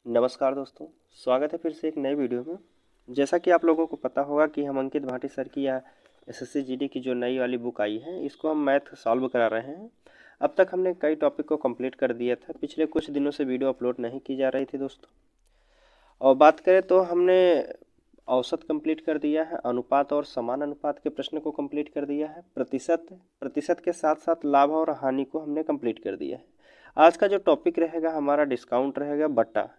नमस्कार दोस्तों, स्वागत है फिर से एक नए वीडियो में। जैसा कि आप लोगों को पता होगा कि हम अंकित भाटी सर की या एसएससी जीडी की जो नई वाली बुक आई है, इसको हम मैथ सॉल्व करा रहे हैं। अब तक हमने कई टॉपिक को कंप्लीट कर दिया था। पिछले कुछ दिनों से वीडियो अपलोड नहीं की जा रही थी दोस्तों। और बात करें तो हमने औसत कंप्लीट कर दिया है, अनुपात और समान अनुपात के प्रश्न को कंप्लीट कर दिया है, प्रतिशत प्रतिशत के साथ साथ लाभ और हानि को हमने कंप्लीट कर दिया है। आज का जो टॉपिक रहेगा हमारा डिस्काउंट रहेगा बट्टा।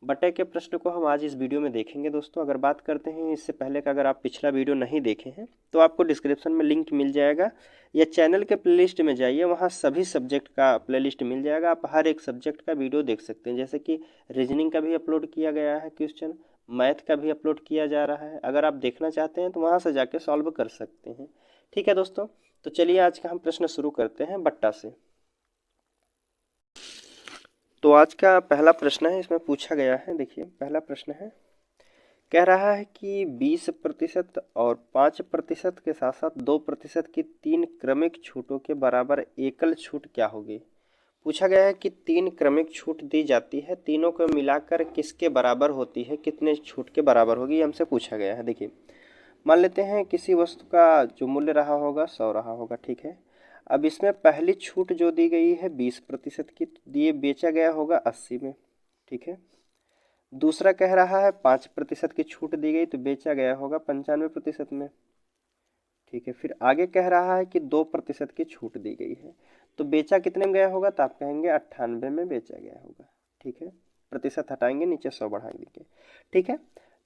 बट्टे के प्रश्न को हम आज इस वीडियो में देखेंगे दोस्तों। अगर बात करते हैं इससे पहले का, अगर आप पिछला वीडियो नहीं देखे हैं तो आपको डिस्क्रिप्शन में लिंक मिल जाएगा, या चैनल के प्लेलिस्ट में जाइए, वहाँ सभी सब्जेक्ट का प्लेलिस्ट मिल जाएगा। आप हर एक सब्जेक्ट का वीडियो देख सकते हैं, जैसे कि रीजनिंग का भी अपलोड किया गया है क्वेश्चन, मैथ का भी अपलोड किया जा रहा है। अगर आप देखना चाहते हैं तो वहाँ से जाके सॉल्व कर सकते हैं। ठीक है दोस्तों, तो चलिए आज का हम प्रश्न शुरू करते हैं बट्टा से। तो आज का पहला प्रश्न है, इसमें पूछा गया है, देखिए पहला प्रश्न है, कह रहा है कि 20% और 5% के साथ साथ 2% की 3 क्रमिक छूटों के बराबर एकल छूट क्या होगी। पूछा गया है कि 3 क्रमिक छूट दी जाती है, तीनों को मिलाकर किसके बराबर होती है, कितने छूट के बराबर होगी, ये हमसे पूछा गया है। देखिए मान लेते हैं किसी वस्तु का जो मूल्य रहा होगा 100 रहा होगा, ठीक है। अब इसमें पहली छूट जो दी गई है 20% की, ये बेचा गया होगा 80 में, ठीक है। दूसरा कह रहा है 5% की छूट दी गई तो बेचा गया होगा 95% में, ठीक है। फिर आगे कह रहा है कि 2% की छूट दी गई है तो बेचा कितने में गया होगा, तो आप कहेंगे 98 में बेचा गया होगा, ठीक है। प्रतिशत हटाएंगे, नीचे 100 बढ़ाएंगे, ठीक है।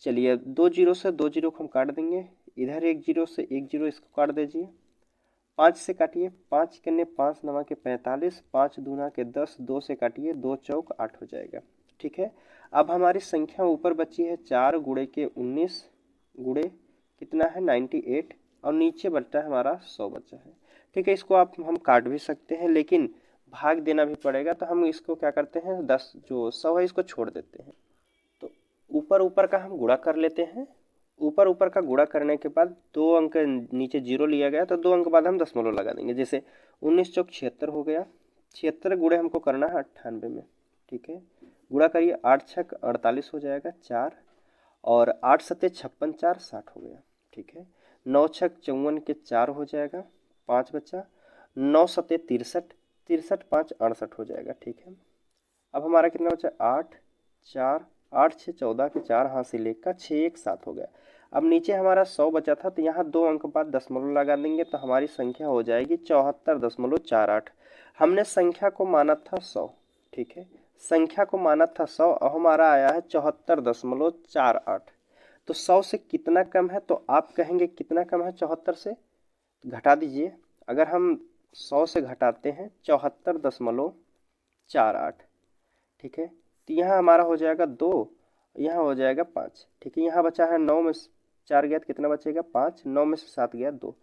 चलिए 2 जीरो से 2 जीरो को हम काट देंगे, इधर 1 जीरो से 1 जीरो इसको काट दीजिए, 5 से काटिए, 5 कन्ने 5 नवा के 45, 5 दूना के 10, 2 से काटिए, 2 चौक 8 हो जाएगा, ठीक है। अब हमारी संख्या ऊपर बची है 4 गुणे के 19 गुणे कितना है 98, और नीचे बचता है हमारा 100 बचा है, ठीक है। इसको आप हम काट भी सकते हैं लेकिन भाग देना भी पड़ेगा, तो हम इसको क्या करते हैं 10 जो 100 है इसको छोड़ देते हैं। तो ऊपर ऊपर का हम गुणा कर लेते हैं, ऊपर ऊपर का गुणा करने के बाद 2 अंक नीचे जीरो लिया गया तो 2 अंक बाद हम दशमलव लगा देंगे, जैसे 19 चौक 76 हो गया, 76 गुणे हमको करना है 98 में, ठीक है। गुणा करिए, 8 छक 48 हो जाएगा 4, और 8 सत्ते 56, 4 60 हो गया, ठीक है। 9 छक 54 के 4 हो जाएगा, 5 बचा, 9 सत्ते 63, 63 5 68 हो जाएगा, ठीक है। अब हमारा कितना बचा 8 4, 8 6 14 के 4 हासिल एक का 6 1 7 हो गया। अब नीचे हमारा 100 बचा था तो यहाँ 2 अंक बाद दशमलव लगा देंगे तो हमारी संख्या हो जाएगी 74.48। हमने संख्या को माना था 100, ठीक है। संख्या को माना था 100 और हमारा आया है 74.48। तो 100 से कितना कम है, तो आप कहेंगे कितना कम है 74 से, घटा दीजिए। अगर हम 100 से घटाते हैं 74.48, ठीक है, तो यहाँ हमारा हो जाएगा 2, यहाँ हो जाएगा 5, ठीक है। यहाँ बचा है 9 में 4 गया तो कितना बचेगा 5, 9 में से 7 गया 2,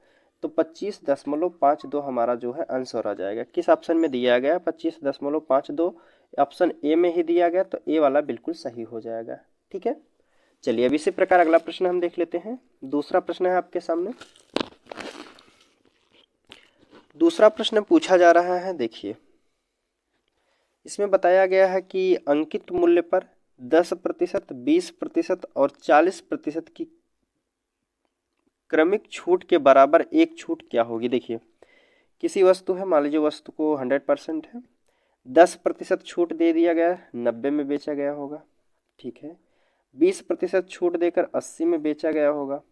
तो 25.52 हमारा जो है आंसर आ जाएगा। किस ऑप्शन में दिया गया 25.52, ऑप्शन ए में ही दिया गया, तो ए वाला बिल्कुल सही हो जाएगा, ठीक है। चलिए अब इसी प्रकार अगला प्रश्न हम देख लेते हैं। दूसरा प्रश्न है आपके सामने। दूसरा प्रश्न पूछा जा रहा है, देखिए इसमें बताया गया है कि अंकित मूल्य पर 10%, 20% और 40% की क्रमिक छूट के बराबर एक छूट क्या होगी। देखिए किसी वस्तु है, मान लीजिए वस्तु को 100% है, 10% छूट दे दिया गया, 90 में बेचा गया होगा, ठीक है। 20% छूट देकर 80 में बेचा गया होगा।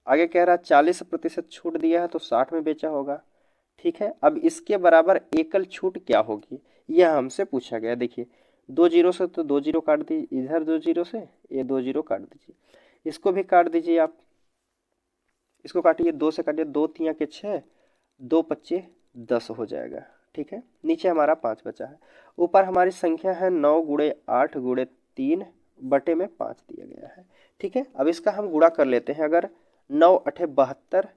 आगे कह रहा है 40% छूट दिया है तो 60 में बेचा होगा, ठीक है। अब इसके बराबर एकल छूट क्या होगी, यह हमसे पूछा गया। देखिए 2 जीरो से तो 2 जीरो काट दीजिए, इधर 2 जीरो से ये 2 जीरो काट दीजिए, इसको भी काट दीजिए आप, इसको काटिए, 2 से काटिए, 2 तिया के 6, 2 पच्चे 10 हो जाएगा, ठीक है। नीचे हमारा 5 बचा है, ऊपर हमारी संख्या है 9 गुणे 8 गुणे 3 बटे में 5 दिया गया है, ठीक है। अब इसका हम गुणा कर लेते हैं। अगर 9 अठे 72,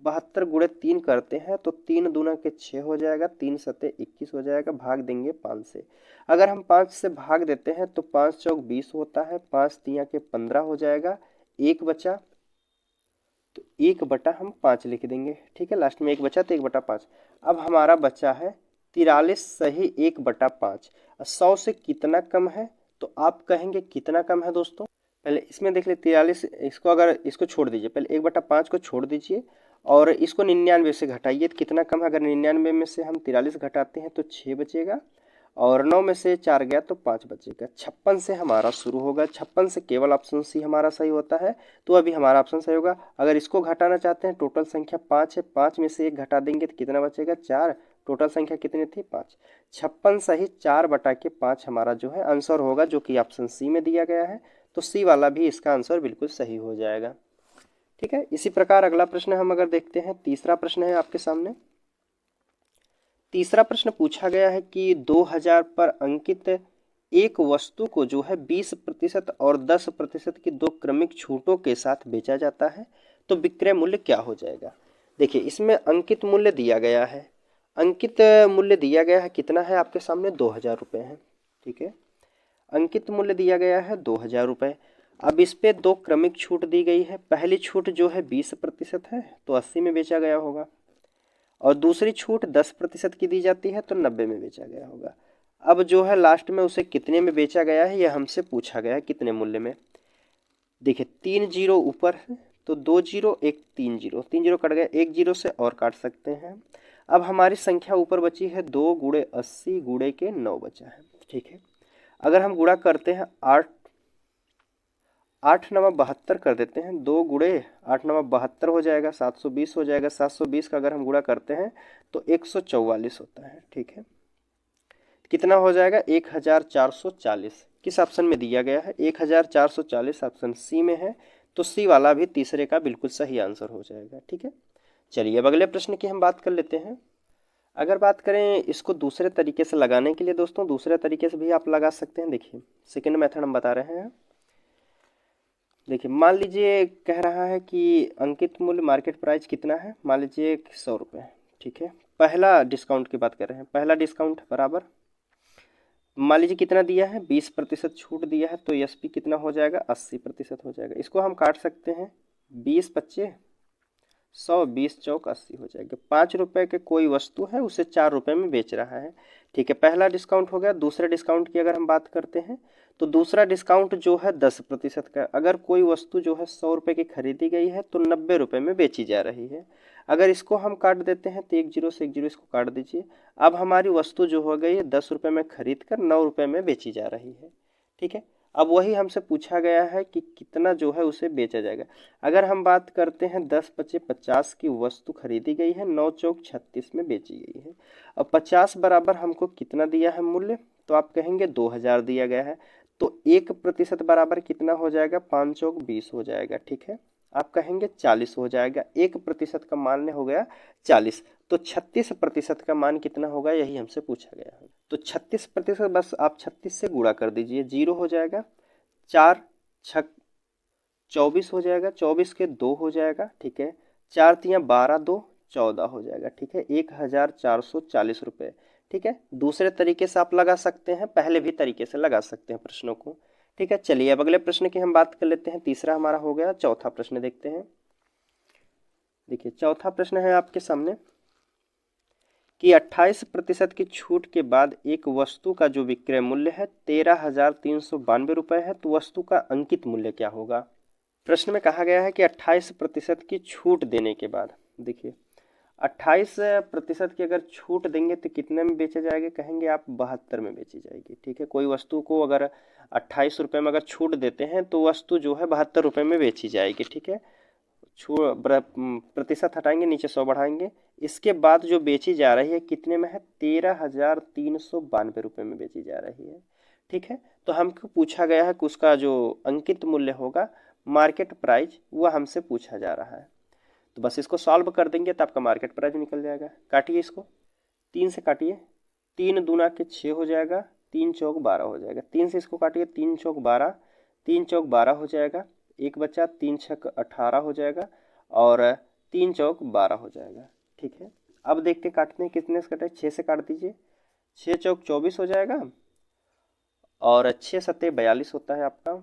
72 गुणे 3 करते हैं तो 3 दूना के 6 हो जाएगा, 3 सत्ते 21 हो जाएगा, भाग देंगे 5 से। अगर हम 5 से भाग देते हैं तो 5 चौक 20 होता है, 5 तिया के 15 हो जाएगा, एक बचा तो 1/, हम 5 लिख देंगे, ठीक है। लास्ट में 1 बचा तो 1/5। अब हमारा बचा है 43 सही 1/5। 100 से कितना कम है, तो आप कहेंगे कितना कम है दोस्तों। पहले इसमें देख ले 43, इसको अगर इसको छोड़ दीजिए, पहले 1/5 को छोड़ दीजिए और इसको 99 से घटाइए तो कितना कम है। अगर 99 में से हम 43 घटाते हैं तो 6 बचेगा और 9 में से 4 गया तो 5 बचेगा। 56 से हमारा शुरू होगा, 56 से केवल ऑप्शन सी हमारा सही होता है, तो अभी हमारा ऑप्शन सही होगा। अगर इसको घटाना चाहते हैं, टोटल संख्या 5 है, 5 में से 1 घटा देंगे तो कितना बचेगा 4। टोटल संख्या कितनी थी 5। 56 सही 4/5 हमारा जो है आंसर होगा, जो कि ऑप्शन सी में दिया गया है। तो सी वाला भी इसका आंसर बिल्कुल सही हो जाएगा। ठीक है, इसी प्रकार अगला प्रश्न हम अगर देखते हैं, तीसरा प्रश्न है आपके सामने। तीसरा प्रश्न पूछा गया है कि 2000 पर अंकित एक वस्तु को जो है 20% और 10% की दो क्रमिक छूटों के साथ बेचा जाता है, तो विक्रय मूल्य क्या हो जाएगा। देखिए इसमें अंकित मूल्य दिया गया है, अंकित मूल्य दिया गया है कितना है आपके सामने 2000 रुपये है। ठीक है, अंकित मूल्य दिया गया है 2000 रुपये। अब इस पे दो क्रमिक छूट दी गई है। पहली छूट जो है 20% है तो 80 में बेचा गया होगा, और दूसरी छूट 10% की दी जाती है तो 90 में बेचा गया होगा। अब जो है लास्ट में उसे कितने में बेचा गया है यह हमसे पूछा गया है, कितने मूल्य में। देखिए 3 जीरो ऊपर है तो 2 जीरो, एक 3 जीरो, 3 जीरो कट गया, 1 जीरो से और काट सकते हैं। अब हमारी संख्या ऊपर बची है 2 गुणे 80 गुणे के 9 बचा है। ठीक है, अगर हम गुणा करते हैं 8 9 72 कर देते हैं, 2 गुणे 8 9 72 हो जाएगा, 720 हो जाएगा। 720 का अगर हम गुणा करते हैं तो 144 होता है। ठीक है, कितना हो जाएगा 1440। किस ऑप्शन में दिया गया है 1440, ऑप्शन सी में है, तो सी वाला भी तीसरे का बिल्कुल सही आंसर हो जाएगा। ठीक है, चलिए अब अगले प्रश्न की हम बात कर लेते हैं। अगर बात करें इसको दूसरे तरीके से लगाने के लिए दोस्तों, दूसरे तरीके से भी आप लगा सकते हैं। देखिए सेकंड मेथड हम बता रहे हैं। देखिए मान लीजिए कह रहा है कि अंकित मूल्य मार्केट प्राइस कितना है, मान लीजिए 100 रुपये। ठीक है, पहला डिस्काउंट की बात कर रहे हैं, पहला डिस्काउंट बराबर मान लीजिए कितना दिया है 20% छूट दिया है, तो एसपी कितना हो जाएगा 80% हो जाएगा। इसको हम काट सकते हैं, 20 25 100, 20 चौक 80 हो जाएगा। 5 रुपए के कोई वस्तु है उसे 4 रुपए में बेच रहा है। ठीक है, पहला डिस्काउंट हो गया। दूसरे डिस्काउंट की अगर हम बात करते हैं तो दूसरा डिस्काउंट जो है 10% का। अगर कोई वस्तु जो है 100 रुपए की खरीदी गई है तो 90 रुपए में बेची जा रही है। अगर इसको हम काट देते हैं तो 1 जीरो से 1 जीरो इसको काट दीजिए। अब हमारी वस्तु जो हो गई है 10 रुपए में खरीद कर 9 रुपए में बेची जा रही है। ठीक है, अब वही हमसे पूछा गया है कि कितना जो है उसे बेचा जाएगा। अगर हम बात करते हैं 10 पचे 50 की वस्तु खरीदी गई है, 9 चौक 36 में बेची गई है। अब 50 बराबर हमको कितना दिया है मूल्य, तो आप कहेंगे 2000 दिया गया है, तो 1% बराबर कितना हो जाएगा 5 चौक 20 हो जाएगा। ठीक है, आप कहेंगे 40 हो जाएगा। 1% का मान हो गया 40, तो 36% का मान कितना होगा यही हमसे पूछा गया है। तो 36% बस आप 36 से गुणा कर दीजिए, 0 हो जाएगा, 4 छक 24 हो जाएगा, 24 के 2 हो जाएगा। ठीक है, 4 तियाँ 12, 2 14 हो जाएगा। ठीक है, 1440 रुपये। ठीक है, दूसरे तरीके से आप लगा सकते हैं, पहले भी तरीके से लगा सकते हैं प्रश्नों को। ठीक है, चलिए अब अगले प्रश्न की हम बात कर लेते हैं। तीसरा हमारा हो गया, चौथा प्रश्न देखते हैं। देखिए चौथा प्रश्न है आपके सामने कि 28% की छूट के बाद एक वस्तु का जो विक्रय मूल्य है 13,392 रुपये है, तो वस्तु का अंकित मूल्य क्या होगा। प्रश्न में कहा गया है कि 28% की छूट देने के बाद, देखिए 28% की अगर छूट देंगे तो कितने में बेचे जाएंगे, कहेंगे आप 72 में बेची जाएगी। ठीक है, कोई वस्तु को अगर 28 रुपये में अगर छूट देते हैं तो वस्तु जो है 72 रुपये में बेची जाएगी। ठीक है, प्रतिशत हटाएंगे, नीचे 100 बढ़ाएंगे, इसके बाद जो बेची जा रही है कितने में है 13,392 रुपये में बेची जा रही है। ठीक है, तो हमको पूछा गया है कि उसका जो अंकित मूल्य होगा मार्केट प्राइस वह हमसे पूछा जा रहा है। तो बस इसको सॉल्व कर देंगे तो आपका मार्केट प्राइस निकल जाएगा। काटिए इसको, 3 से काटिए, 3 दूना के 6 हो जाएगा, 3 चौक 12 हो जाएगा। 3 से इसको काटिए, 3 चौक 12, 3 चौक 12 हो जाएगा, एक बच्चा 3 छक 18 हो जाएगा और 3 चौक 12 हो जाएगा। ठीक है, अब देखते काटने कितने से कटे, 6 से काट दीजिए, 6 चौक 24 हो जाएगा और 6 सत्ते 42 होता है आपका,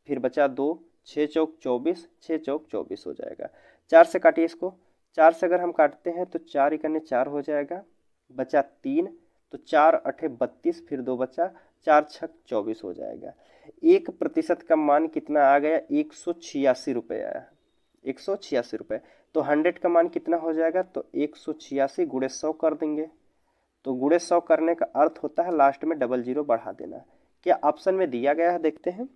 फिर बचा 2, 6 चौक 24, 6 चौक 24 हो जाएगा। 4 से काटिए इसको, 4 से अगर हम काटते हैं तो 4 इकन्ने 4 हो जाएगा, बचा 3, तो 4 अठे 32, फिर 2 बचा 4 छक 24 हो जाएगा। 1% का मान कितना आ गया, 186 रुपये आया, 186 रुपये। तो 100 का मान कितना हो जाएगा, तो 186 गुणे 100 कर देंगे। तो गुणे 100 करने का अर्थ होता है लास्ट में डबल जीरो बढ़ा देना। क्या ऑप्शन में दिया गया है, देखते हैं।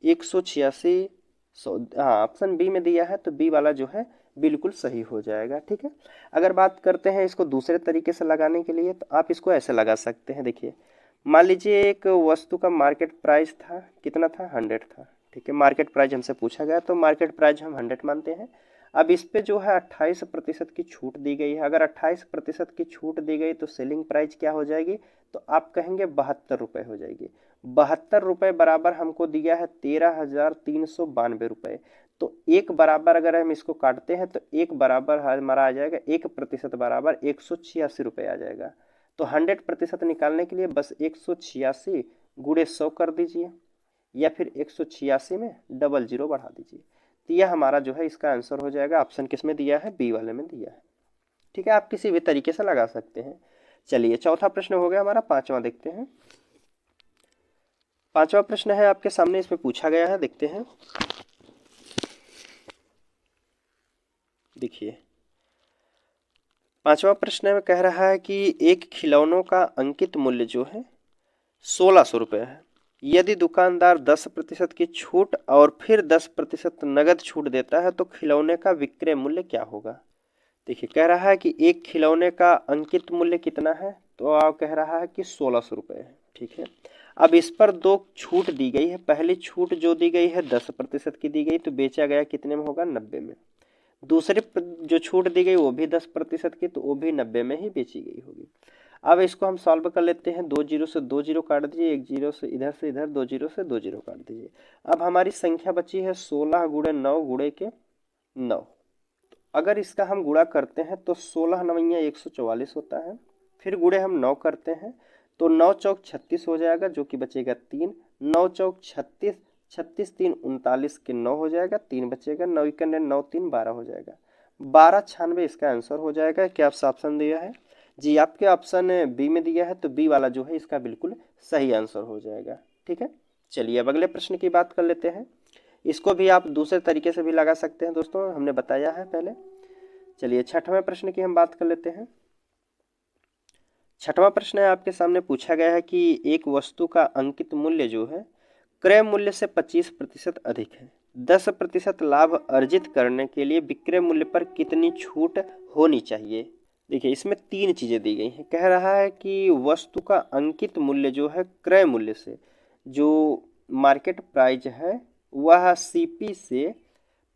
186 100, हाँ ऑप्शन बी में दिया है, तो बी वाला जो है बिल्कुल सही हो जाएगा। ठीक है, अगर बात करते हैं इसको दूसरे तरीके से लगाने के लिए, तो आप इसको ऐसे लगा सकते हैं। देखिए, मान लीजिए एक वस्तु का मार्केट प्राइस था, कितना था, 100 था। ठीक है, मार्केट प्राइस हमसे पूछा गया, तो मार्केट प्राइस हम 100 मानते हैं। अब इस पे जो है 28% की छूट दी गई है। अगर 28% की छूट दी गई तो सेलिंग प्राइस क्या हो जाएगी, तो आप कहेंगे 72 रुपये हो जाएगी। 72 रुपये बराबर हमको दिया है 13,392 रुपये। तो एक बराबर अगर हम इसको काटते हैं तो एक बराबर हमारा आ जाएगा, 1% बराबर 186 रुपये आ जाएगा। तो 100% निकालने के लिए बस 186 गुणे 100 कर दीजिए, या फिर 186 में डबल जीरो बढ़ा दीजिए। तो यह हमारा जो है इसका आंसर हो जाएगा। ऑप्शन किस में दिया है, बी वाले में दिया है। ठीक है, आप किसी भी तरीके से लगा सकते हैं। चलिए, चौथा प्रश्न हो गया हमारा, पांचवा देखते हैं। पांचवा प्रश्न है आपके सामने, इसमें पूछा गया है, देखते हैं। देखिए, पांचवा प्रश्न में कह रहा है कि एक खिलौनों का अंकित मूल्य जो है 1600 रुपये है। यदि दुकानदार 10% की छूट और फिर 10% नगद छूट देता है तो खिलौने का विक्रय मूल्य क्या होगा। देखिए, कह रहा है कि एक खिलौने का अंकित मूल्य कितना है, तो आप कह रहा है कि 1600 रुपये है। ठीक है, अब इस पर दो छूट दी गई है। पहली छूट जो दी गई है 10% की दी गई, तो बेचा गया कितने में होगा, 90 में। दूसरी जो छूट दी गई वो भी 10% की, तो वो भी 90 में ही बेची गई होगी। अब इसको हम सॉल्व कर लेते हैं। 2 जीरो से 2 जीरो काट दीजिए, 1 जीरो से इधर, 2 जीरो से 2 जीरो काट दीजिए। अब हमारी संख्या बची है 16 गुणे 9 गुणे के 9। अगर इसका हम गुणा करते हैं तो 16 नवैया 144 होता है। फिर गुणे हम 9 करते हैं तो 9 चौक 36 हो जाएगा, जो कि बचेगा 3। 9 चौक 36, 36 3 39 के 9 हो जाएगा, 3 बचेगा। 9 इक्यानवे 9 3 12 हो जाएगा। 1296 इसका आंसर हो जाएगा। क्या आप ऑप्शन दिया है, जी आपके ऑप्शन बी में दिया है, तो बी वाला जो है इसका बिल्कुल सही आंसर हो जाएगा। ठीक है, चलिए अब अगले प्रश्न की बात कर लेते हैं। इसको भी आप दूसरे तरीके से भी लगा सकते हैं दोस्तों, हमने बताया है पहले। चलिए, छठवें प्रश्न की हम बात कर लेते हैं। छठवां प्रश्न है आपके सामने, पूछा गया है कि एक वस्तु का अंकित मूल्य जो है क्रय मूल्य से 25% अधिक है। 10% लाभ अर्जित करने के लिए विक्रय मूल्य पर कितनी छूट होनी चाहिए। देखिए, इसमें 3 चीज़ें दी गई हैं। कह रहा है कि वस्तु का अंकित मूल्य जो है क्रय मूल्य से, जो मार्केट प्राइस है वह सीपी से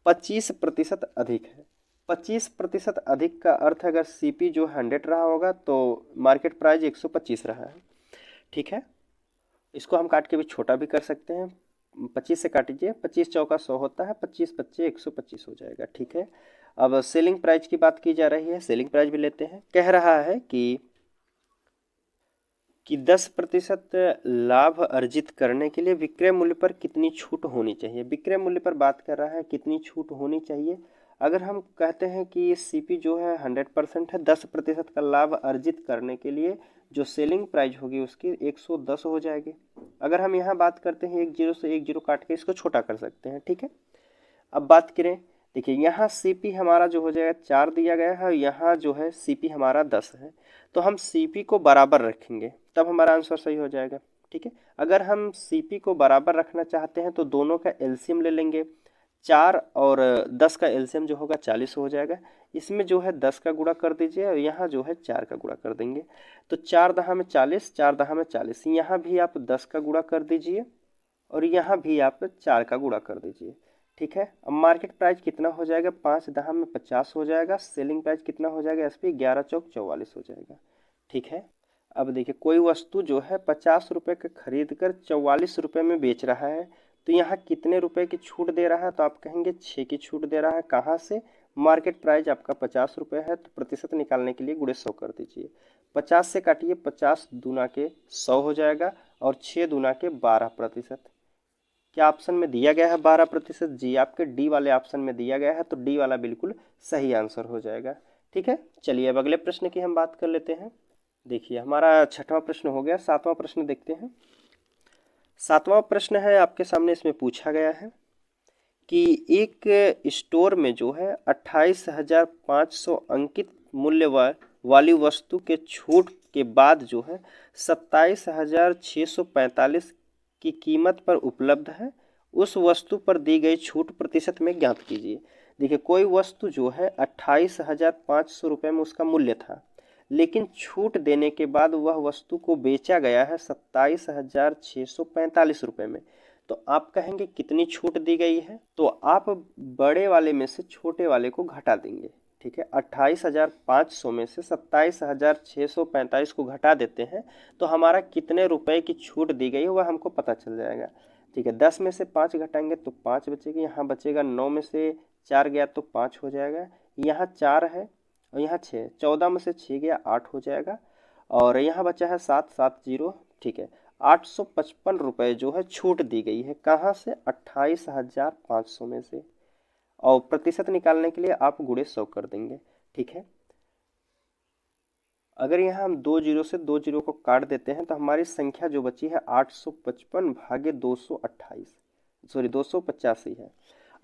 25% अधिक है। 25% अधिक का अर्थ, अगर सीपी जो 100 रहा होगा तो मार्केट प्राइस 125 रहा है। ठीक है, इसको हम काट के भी छोटा भी कर सकते हैं। 25 से काटिए, 25 चौका 100 होता है, 25 बच्चे 125 हो जाएगा। ठीक है, अब सेलिंग प्राइस की बात की जा रही है, सेलिंग प्राइस भी लेते हैं। कह रहा है कि 10% लाभ अर्जित करने के लिए विक्रय मूल्य पर कितनी छूट होनी चाहिए। विक्रय मूल्य पर बात कर रहा है, कितनी छूट होनी चाहिए। अगर हम कहते हैं कि सीपी जो है 100% है, 10% का लाभ अर्जित करने के लिए जो सेलिंग प्राइस होगी उसकी 110 हो जाएगी। अगर हम यहाँ बात करते हैं 1 जीरो से 1 जीरो काट के इसको छोटा कर सकते हैं। ठीक है, अब बात करें, देखिए यहाँ सीपी हमारा जो हो जाएगा 4 दिया गया है, यहाँ जो है सीपी हमारा 10 है, तो हम सीपी को बराबर रखेंगे तब हमारा आंसर सही हो जाएगा। ठीक है, अगर हम सीपी को बराबर रखना चाहते हैं तो दोनों का एलसीएम ले लेंगे। 4 और 10 का एलसीएम जो होगा 40 हो जाएगा। इसमें जो है 10 का गुणा कर दीजिए और यहाँ जो है 4 का गुणा कर देंगे। तो 4 दहा में 40, 4 दहा में 40, यहाँ भी आप 10 का गुणा कर दीजिए और यहाँ भी आप 4 का गुणा कर दीजिए। ठीक है, अब मार्केट प्राइस कितना हो जाएगा, 5 दहा में 50 हो जाएगा। सेलिंग प्राइस कितना हो जाएगा, एसपी 11 चौक 44 हो जाएगा। ठीक है, अब देखिए, कोई वस्तु जो है 50 रुपये का खरीद कर 44 रुपये में बेच रहा है, तो यहाँ कितने रुपए की छूट दे रहा है, तो आप कहेंगे 6 की छूट दे रहा है। कहाँ से, मार्केट प्राइस आपका 50 रुपये है, तो प्रतिशत निकालने के लिए गुणे 100 कर दीजिए। 50 से काटिए, 50 दूना के 100 हो जाएगा और 6 दूना के 12%। क्या ऑप्शन में दिया गया है 12%, जी आपके डी वाले ऑप्शन में दिया गया है, तो डी वाला बिल्कुल सही आंसर हो जाएगा। ठीक है, चलिए अब अगले प्रश्न की हम बात कर लेते हैं। देखिए, हमारा छठवां प्रश्न हो गया। सातवां प्रश्न देखते हैं। सातवां प्रश्न है आपके सामने, इसमें पूछा गया है कि एक स्टोर में जो है 28,500 अंकित मूल्य वाली वस्तु के छूट के बाद जो है 27,645 की कीमत पर उपलब्ध है। उस वस्तु पर दी गई छूट प्रतिशत में ज्ञात कीजिए। देखिए, कोई वस्तु जो है 28,500 रुपये में उसका मूल्य था, लेकिन छूट देने के बाद वह वस्तु को बेचा गया है 27,645 रुपये में। तो आप कहेंगे कितनी छूट दी गई है, तो आप बड़े वाले में से छोटे वाले को घटा देंगे। ठीक है, 28,500 में से 27,645 को घटा देते हैं तो हमारा कितने रुपए की छूट दी गई है वह हमको पता चल जाएगा। ठीक है, 10 में से 5 घटाएंगे तो 5 बचेगी, यहाँ बचेगा 9 में से 4 गया तो 5 हो जाएगा, यहाँ 4 है और यहाँ 6, 14 में से 6 गया 8 हो जाएगा, और यहाँ बचा है 7, 7 0। ठीक है, 855 रुपये जो है छूट दी गई है, कहाँ से? 28,500 में से, और प्रतिशत निकालने के लिए आप गुणे 100 कर देंगे। ठीक है, अगर यहाँ हम 2 जीरो से 2 जीरो को काट देते हैं तो हमारी संख्या जो बची है 855 भागे 228, सॉरी 285 है।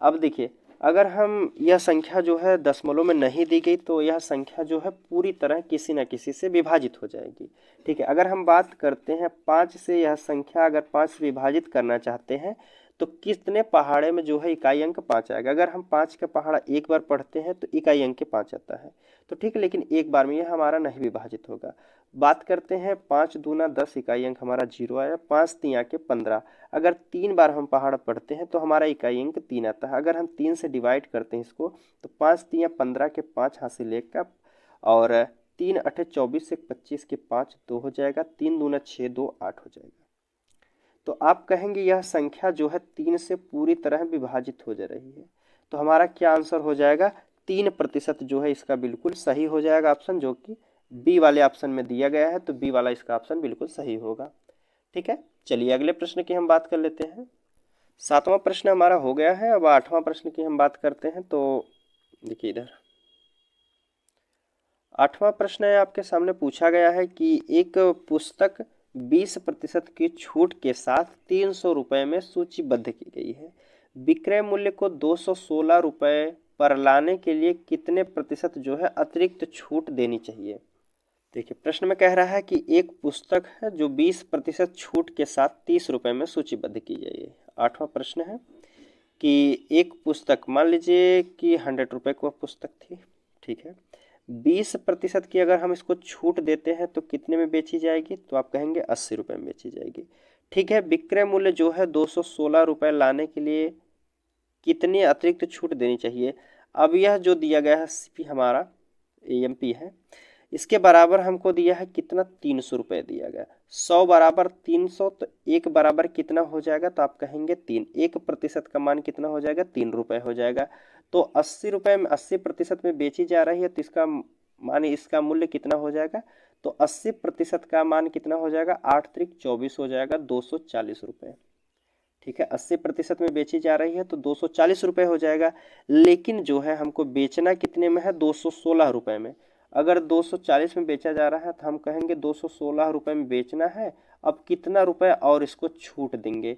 अब देखिए, अगर हम यह संख्या जो है दशमलव में नहीं दी गई तो यह संख्या जो है पूरी तरह किसी न किसी से विभाजित हो जाएगी। ठीक है, अगर हम बात करते हैं 5 से, यह संख्या अगर 5 से विभाजित करना चाहते हैं तो कितने पहाड़े में जो है इकाई अंक 5 आएगा। अगर हम 5 का पहाड़ा एक बार पढ़ते हैं तो इकाई अंक 5 आता है, तो ठीक है, लेकिन एक बार में यह हमारा नहीं विभाजित होगा। बात करते हैं 5 दूना 10, इकाई अंक हमारा 0 आया, 5 तिया के 15। अगर 3 बार हम पहाड़ पढ़ते हैं तो हमारा इकाई अंक 3 आता है। अगर हम 3 से डिवाइड करते हैं इसको तो 5 तिया 15 के 5 हासिल 1 का, और 3 अठे 24 से 25 के 5 2 हो जाएगा, 3 दूना 6 2 8 हो जाएगा। तो आप कहेंगे यह संख्या जो है 3 से पूरी तरह विभाजित हो जा रही है, तो हमारा क्या आंसर हो जाएगा? 3% जो है इसका बिल्कुल सही हो जाएगा ऑप्शन, जो कि बी वाले ऑप्शन में दिया गया है, तो बी वाला इसका ऑप्शन बिल्कुल सही होगा। ठीक है, चलिए अगले प्रश्न की हम बात कर लेते हैं। सातवां प्रश्न हमारा हो गया है, अब आठवां प्रश्न की हम बात करते हैं। तो देखिए इधर आठवां प्रश्न है आपके सामने, पूछा गया है कि एक पुस्तक 20% की छूट के साथ 300 रुपये में सूचीबद्ध की गई है। विक्रय मूल्य को 216 रुपये पर लाने के लिए कितने प्रतिशत जो है अतिरिक्त छूट देनी चाहिए। देखिए, प्रश्न में कह रहा है कि एक पुस्तक है जो 20% छूट के साथ 30 रुपये में सूचीबद्ध की गई है। आठवां प्रश्न है कि एक पुस्तक, मान लीजिए कि 100 रुपये की पुस्तक थी। ठीक है, 20% की अगर हम इसको छूट देते हैं तो कितने में बेची जाएगी, तो आप कहेंगे 80 रुपये में बेची जाएगी। ठीक है, विक्रय मूल्य जो है 216 रुपये लाने के लिए कितनी अतिरिक्त छूट देनी चाहिए। अब यह जो दिया गया है सीपी हमारा एएमपी है, इसके बराबर हमको दिया है कितना, 300 रुपये दिया गया। 100 बराबर 300, तो 1 बराबर कितना हो जाएगा, तो आप कहेंगे 3। 1% का मान कितना हो जाएगा, 3 रुपये हो जाएगा। तो 80 रुपये में 80% में बेची जा रही है, तो इसका मान, इसका मूल्य कितना हो जाएगा, तो 80% का मान कितना हो जाएगा, 8 त्रिक 24 हो जाएगा, 240 रुपये। ठीक है, 80% में बेची जा रही है तो 240 रुपये हो जाएगा, लेकिन जो है हमको बेचना कितने में है, 216 रुपये में। अगर 240 में बेचा जा रहा है तो हम कहेंगे 216 रुपये में बेचना है। अब कितना रुपए और इसको छूट देंगे,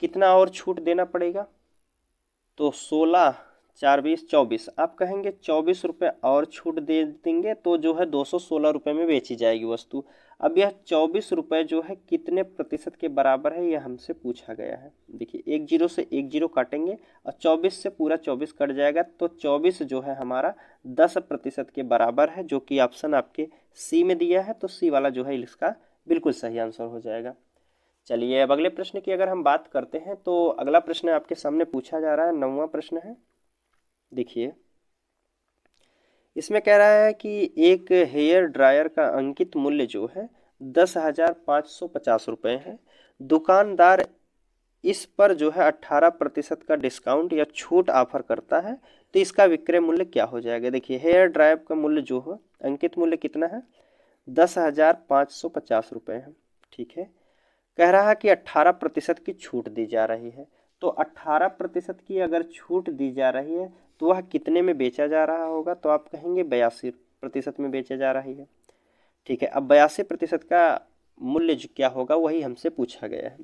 कितना और छूट देना पड़ेगा, तो 16 4 20 24, आप कहेंगे 24 रुपये और छूट दे देंगे तो जो है 216 रुपये में बेची जाएगी वस्तु। अब यह 24 रुपये जो है कितने प्रतिशत के बराबर है, यह हमसे पूछा गया है। देखिए, 1 जीरो से 1 जीरो काटेंगे और 24 से पूरा 24 कट जाएगा, तो 24 जो है हमारा 10% के बराबर है, जो कि ऑप्शन आपके सी में दिया है। तो सी वाला जो है इसका बिल्कुल सही आंसर हो जाएगा। चलिए अब अगले प्रश्न की अगर हम बात करते हैं तो अगला प्रश्न आपके सामने पूछा जा रहा है, 9वां प्रश्न है। देखिए, इसमें कह रहा है कि एक हेयर ड्रायर का अंकित मूल्य जो है 10,550 रुपये है। दुकानदार इस पर जो है 18% का डिस्काउंट या छूट ऑफर करता है, तो इसका विक्रय मूल्य क्या हो जाएगा। देखिए, हेयर ड्रायर का मूल्य जो है अंकित मूल्य कितना है, 10,550 रुपये है। ठीक है, कह रहा है कि 18% की छूट दी जा रही है, तो 18% की अगर छूट दी जा रही है तो वह कितने में बेचा जा रहा होगा, तो आप कहेंगे 82% में बेचा जा रही है। ठीक है, अब 82% का मूल्य क्या होगा वही हमसे पूछा गया है।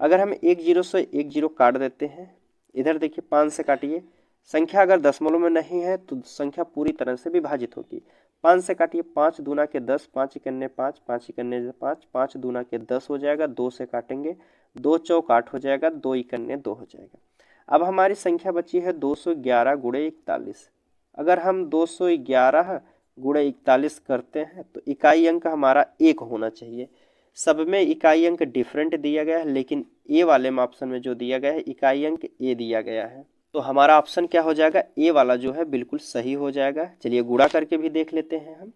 अगर हम एक जीरो से एक जीरो काट देते हैं, इधर देखिए 5 से काटिए, संख्या अगर दशमलव में नहीं है तो संख्या पूरी तरह से विभाजित होगी। 5 से काटिए, 5 दूना के 10, 5 इकन्ने 5, 5 इकन्ने 5, 5 दूना के 10 हो जाएगा। 2 से काटेंगे, 2 चौक 8 हो जाएगा, 2 इकन्ने 2 हो जाएगा। अब हमारी संख्या बची है 211 गुणे 41। अगर हम 211 गुणे 41 करते हैं तो इकाई अंक हमारा 1 होना चाहिए। सब में इकाई अंक डिफरेंट दिया गया है, लेकिन ए वाले में ऑप्शन में जो दिया गया है इकाई अंक ए दिया गया है, तो हमारा ऑप्शन क्या हो जाएगा, ए वाला जो है बिल्कुल सही हो जाएगा। चलिए गुणा करके भी देख लेते हैं हम।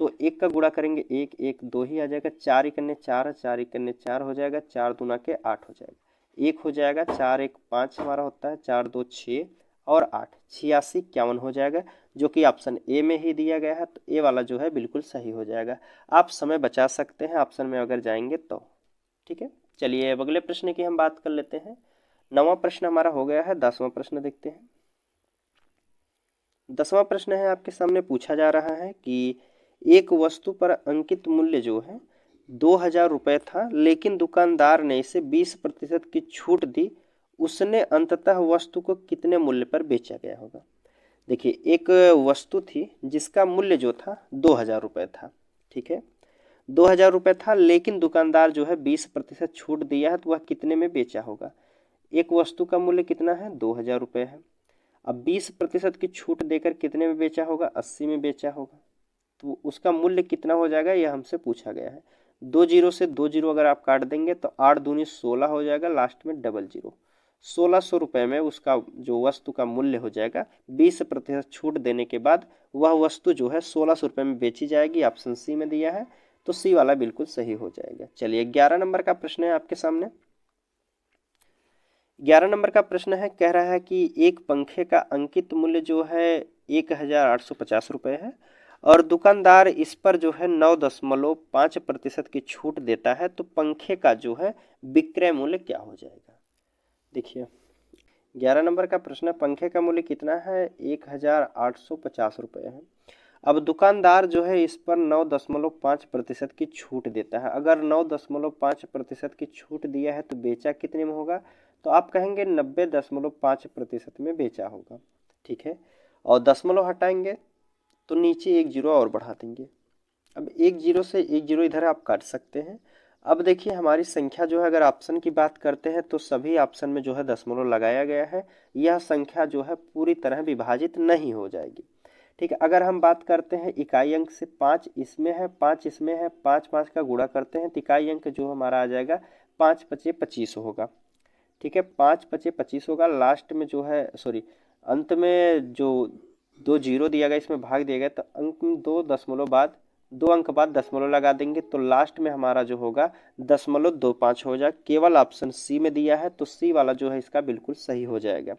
तो एक का गुणा करेंगे, एक एक दो ही आ जाएगा, 4 इकन्ने 4, 4 इकन्ने 4 हो जाएगा, 4 दूना के 8 हो जाएगा, 1 हो जाएगा, 4 1 5 हमारा होता है, 4 2 6 और 8 86 51 हो जाएगा, जो कि ऑप्शन ए में ही दिया गया है। तो ए वाला जो है बिल्कुल सही हो जाएगा। आप समय बचा सकते हैं ऑप्शन में अगर जाएंगे तो। ठीक है, चलिए अब अगले प्रश्न की हम बात कर लेते हैं। 9वां प्रश्न हमारा हो गया है। 10वां प्रश्न देखते हैं। 10वां प्रश्न है आपके सामने, पूछा जा रहा है कि एक वस्तु पर अंकित मूल्य जो है 2000 रुपये था, लेकिन दुकानदार ने इसे 20% की छूट दी। उसने अंततः वस्तु को कितने मूल्य पर बेचा गया होगा। देखिए एक वस्तु थी जिसका मूल्य जो था 2000 रुपये था। ठीक है, 2000 रुपये था, लेकिन दुकानदार जो है 20% छूट दिया है, तो वह कितने में बेचा होगा। एक वस्तु का मूल्य कितना है, 2000 रुपये है। अब 20% की छूट देकर कितने में बेचा होगा, 80 में बेचा होगा। तो उसका मूल्य कितना हो जाएगा, यह हमसे पूछा गया है। 2 जीरो से 2 जीरो अगर आप काट देंगे तो 8 दूनी 16 हो जाएगा, लास्ट में डबल जीरो। 1600 रुपये में उसका जो वस्तु का मूल्य हो जाएगा, 20% छूट देने के बाद वह वस्तु जो है 1600 रुपये में बेची जाएगी। ऑप्शन सी में दिया है, तो सी वाला बिल्कुल सही हो जाएगा। चलिए 11 नंबर का प्रश्न है आपके सामने। 11 नंबर का प्रश्न है, कह रहा है कि एक पंखे का अंकित मूल्य जो है 1850 रुपये है, और दुकानदार इस पर जो है 9.5% की छूट देता है, तो पंखे का जो है विक्रय मूल्य क्या हो जाएगा। देखिए 11 नंबर का प्रश्न है, पंखे का मूल्य कितना है, 1850 रुपये है। अब दुकानदार जो है इस पर 9.5% की छूट देता है। अगर 9.5% की छूट दिया है तो बेचा कितने में होगा, तो आप कहेंगे 90.5% में बेचा होगा। ठीक है, और दशमलव हटाएंगे तो नीचे एक जीरो और बढ़ा देंगे। अब एक जीरो से एक जीरो इधर आप काट सकते हैं। अब देखिए हमारी संख्या जो है, अगर ऑप्शन की बात करते हैं तो सभी ऑप्शन में जो है दशमलव लगाया गया है। यह संख्या जो है पूरी तरह विभाजित नहीं हो जाएगी। ठीक है, अगर हम बात करते हैं इकाई अंक से, 5 इसमें है 5 इसमें है, 5 5 का गुणा करते हैं तो इकाई अंक जो हमारा आ जाएगा 5 पचे 25 होगा। ठीक है, 5 पचे 25 होगा। लास्ट में जो है सॉरी अंत में जो 2 जीरो दिया गया इसमें भाग दिया गया, तो अंक में 2 अंक बाद दशमलव लगा देंगे, तो लास्ट में हमारा जो होगा 0.25 हो जाएगा। केवल ऑप्शन सी में दिया है, तो सी वाला जो है इसका बिल्कुल सही हो जाएगा।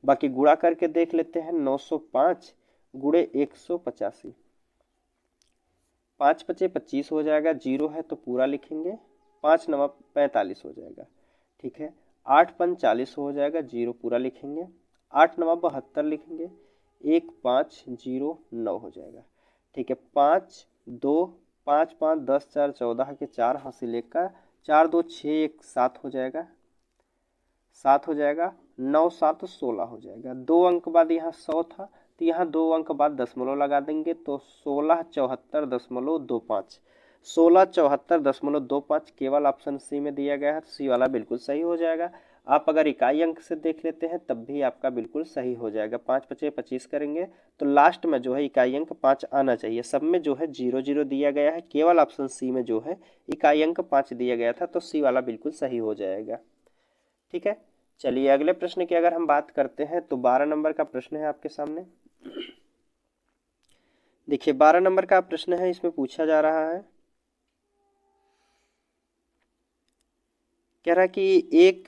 बाकी गुणा करके देख लेते हैं। 905 गुणे 185, 5 पचे 25 हो जाएगा, जीरो है तो पूरा लिखेंगे, 5 नवा 45 हो जाएगा। ठीक है, 8 पन 40 हो जाएगा, जीरो पूरा लिखेंगे, 8 नवा 72 लिखेंगे, 1 5 0 9 हो जाएगा। ठीक है, 5 2 5 5 10 4 14 के 4 हासिल एक का, 4 2 6 1 7 हो जाएगा, 7 हो जाएगा, 9 7 16 हो जाएगा। 2 अंक बाद यहाँ 100 था, तो यहाँ 2 अंक बाद दशमलव लगा देंगे, तो 1674.25, 1674.25 केवल ऑप्शन सी में दिया गया है, तो सी वाला बिल्कुल सही हो जाएगा। आप अगर इकाई अंक से देख लेते हैं तब भी आपका बिल्कुल सही हो जाएगा। 5 पचे 25 करेंगे तो लास्ट में जो है इकाई अंक 5 आना चाहिए। सब में जो है 0 0 दिया गया है, केवल ऑप्शन सी में जो है इकाई अंक 5 दिया गया था, तो सी वाला बिल्कुल सही हो जाएगा। ठीक है, चलिए अगले प्रश्न की अगर हम बात करते हैं तो 12 नंबर का प्रश्न है आपके सामने। देखिए 12 नंबर का प्रश्न है, इसमें पूछा जा रहा है, कह रहा है कि एक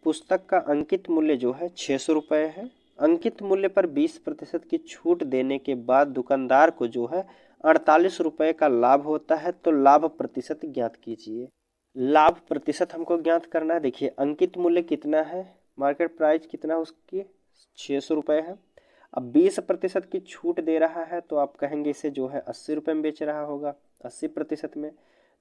पुस्तक का अंकित मूल्य जो है 600 रुपये है। अंकित मूल्य पर 20% की छूट देने के बाद दुकानदार को जो है 48 रुपये का लाभ होता है, तो लाभ प्रतिशत ज्ञात कीजिए। लाभ प्रतिशत हमको ज्ञात करना है। देखिए अंकित मूल्य कितना है, मार्केट प्राइस कितना उसकी 600 रुपये है। अब 20% की छूट दे रहा है, तो आप कहेंगे इसे जो है 80 रुपये में बेच रहा होगा, 80% में।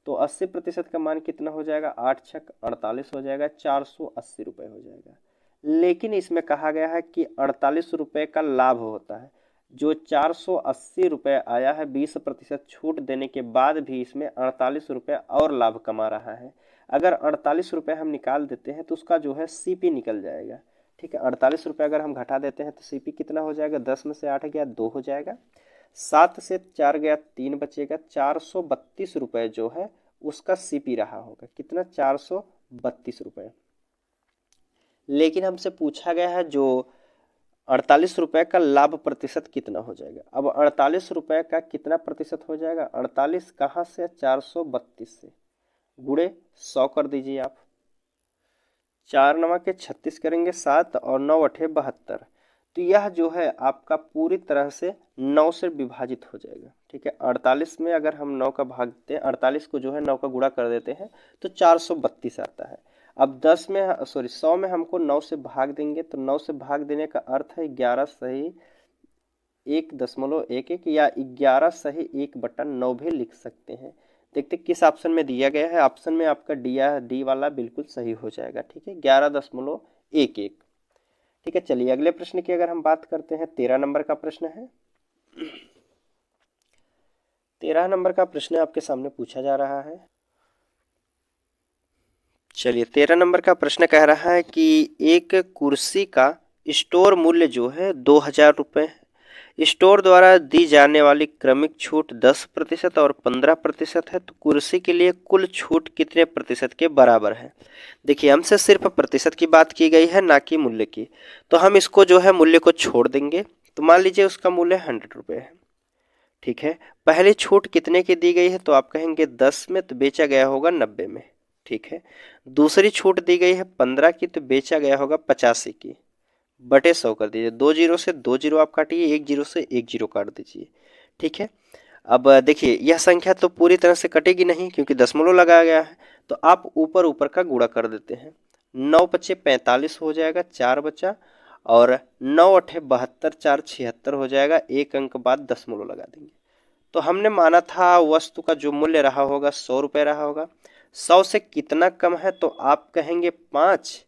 तो 80% का मान कितना हो जाएगा, 8 छक 48 हो जाएगा, 480 रुपये हो जाएगा। लेकिन इसमें कहा गया है कि 48 रुपये का लाभ होता है। जो 480 रुपये आया है 20% छूट देने के बाद भी इसमें 48 रुपये और लाभ कमा रहा है। अगर 48 रुपये हम निकाल देते हैं तो उसका जो है सीपी निकल जाएगा। ठीक है, 48 रुपये अगर हम घटा देते हैं तो सीपी कितना हो जाएगा, 10 में से 8 गया 2 हो जाएगा, 7 से 4 गया 3 बचेगा, 432 रुपये जो है उसका सीपी रहा होगा। कितना, 432 रुपये। लेकिन हमसे पूछा गया है जो 48 रुपये का लाभ प्रतिशत कितना हो जाएगा। अब 48 रुपये का कितना प्रतिशत हो जाएगा, 48 कहाँ से, 432 से, गुणे 100 कर दीजिए आप, 4 9 के 36 करेंगे 7 और 9 8 72। तो यह जो है आपका पूरी तरह से 9 से विभाजित हो जाएगा। ठीक है, 48 में अगर हम 9 का भाग देते हैं, 48 को जो है 9 का गुणा कर देते हैं तो 432 आता है। अब 100 में हमको 9 से भाग देंगे तो 9 से भाग देने का अर्थ है 11 सही 1.11 या 11 सही 1/9 भी लिख सकते हैं। देखते किस ऑप्शन में दिया गया है। ऑप्शन में आपका डी वाला बिल्कुल सही हो जाएगा। ठीक है, 11.11। ठीक है, चलिए अगले प्रश्न की अगर हम बात करते हैं, 13 नंबर का प्रश्न है। 13 नंबर का प्रश्न आपके सामने पूछा जा रहा है। चलिए 13 नंबर का प्रश्न कह रहा है कि एक कुर्सी का स्टोर मूल्य जो है 2000 रुपये है। स्टोर द्वारा दी जाने वाली क्रमिक छूट 10% और 15% है। तो कुर्सी के लिए कुल छूट कितने प्रतिशत के बराबर है। देखिए हमसे सिर्फ प्रतिशत की बात की गई है, ना कि मूल्य की। तो हम इसको जो है मूल्य को छोड़ देंगे। तो मान लीजिए उसका मूल्य 100 रुपये है। ठीक है, पहली छूट कितने की दी गई है, तो आप कहेंगे 10 में, तो बेचा गया होगा 90 में। ठीक है, दूसरी छूट दी गई है 15 की, तो बेचा गया होगा 85 की, बटे 100 कर दीजिए। 2 जीरो से 2 जीरो आप काटिए, 1 जीरो से 1 जीरो काट दीजिए। ठीक है, अब देखिए यह संख्या तो पूरी तरह से कटेगी नहीं क्योंकि दशमलव लगाया गया है। तो आप ऊपर ऊपर का गुणा कर देते हैं। 9 पचे 45 हो जाएगा, 4 बचा, और 9 अठे 72, 4 76 हो जाएगा। एक अंक बाद दशमलव लगा देंगे। तो हमने माना था वस्तु का जो मूल्य रहा होगा 100 रुपये रहा होगा। 100 से कितना कम है, तो आप कहेंगे 5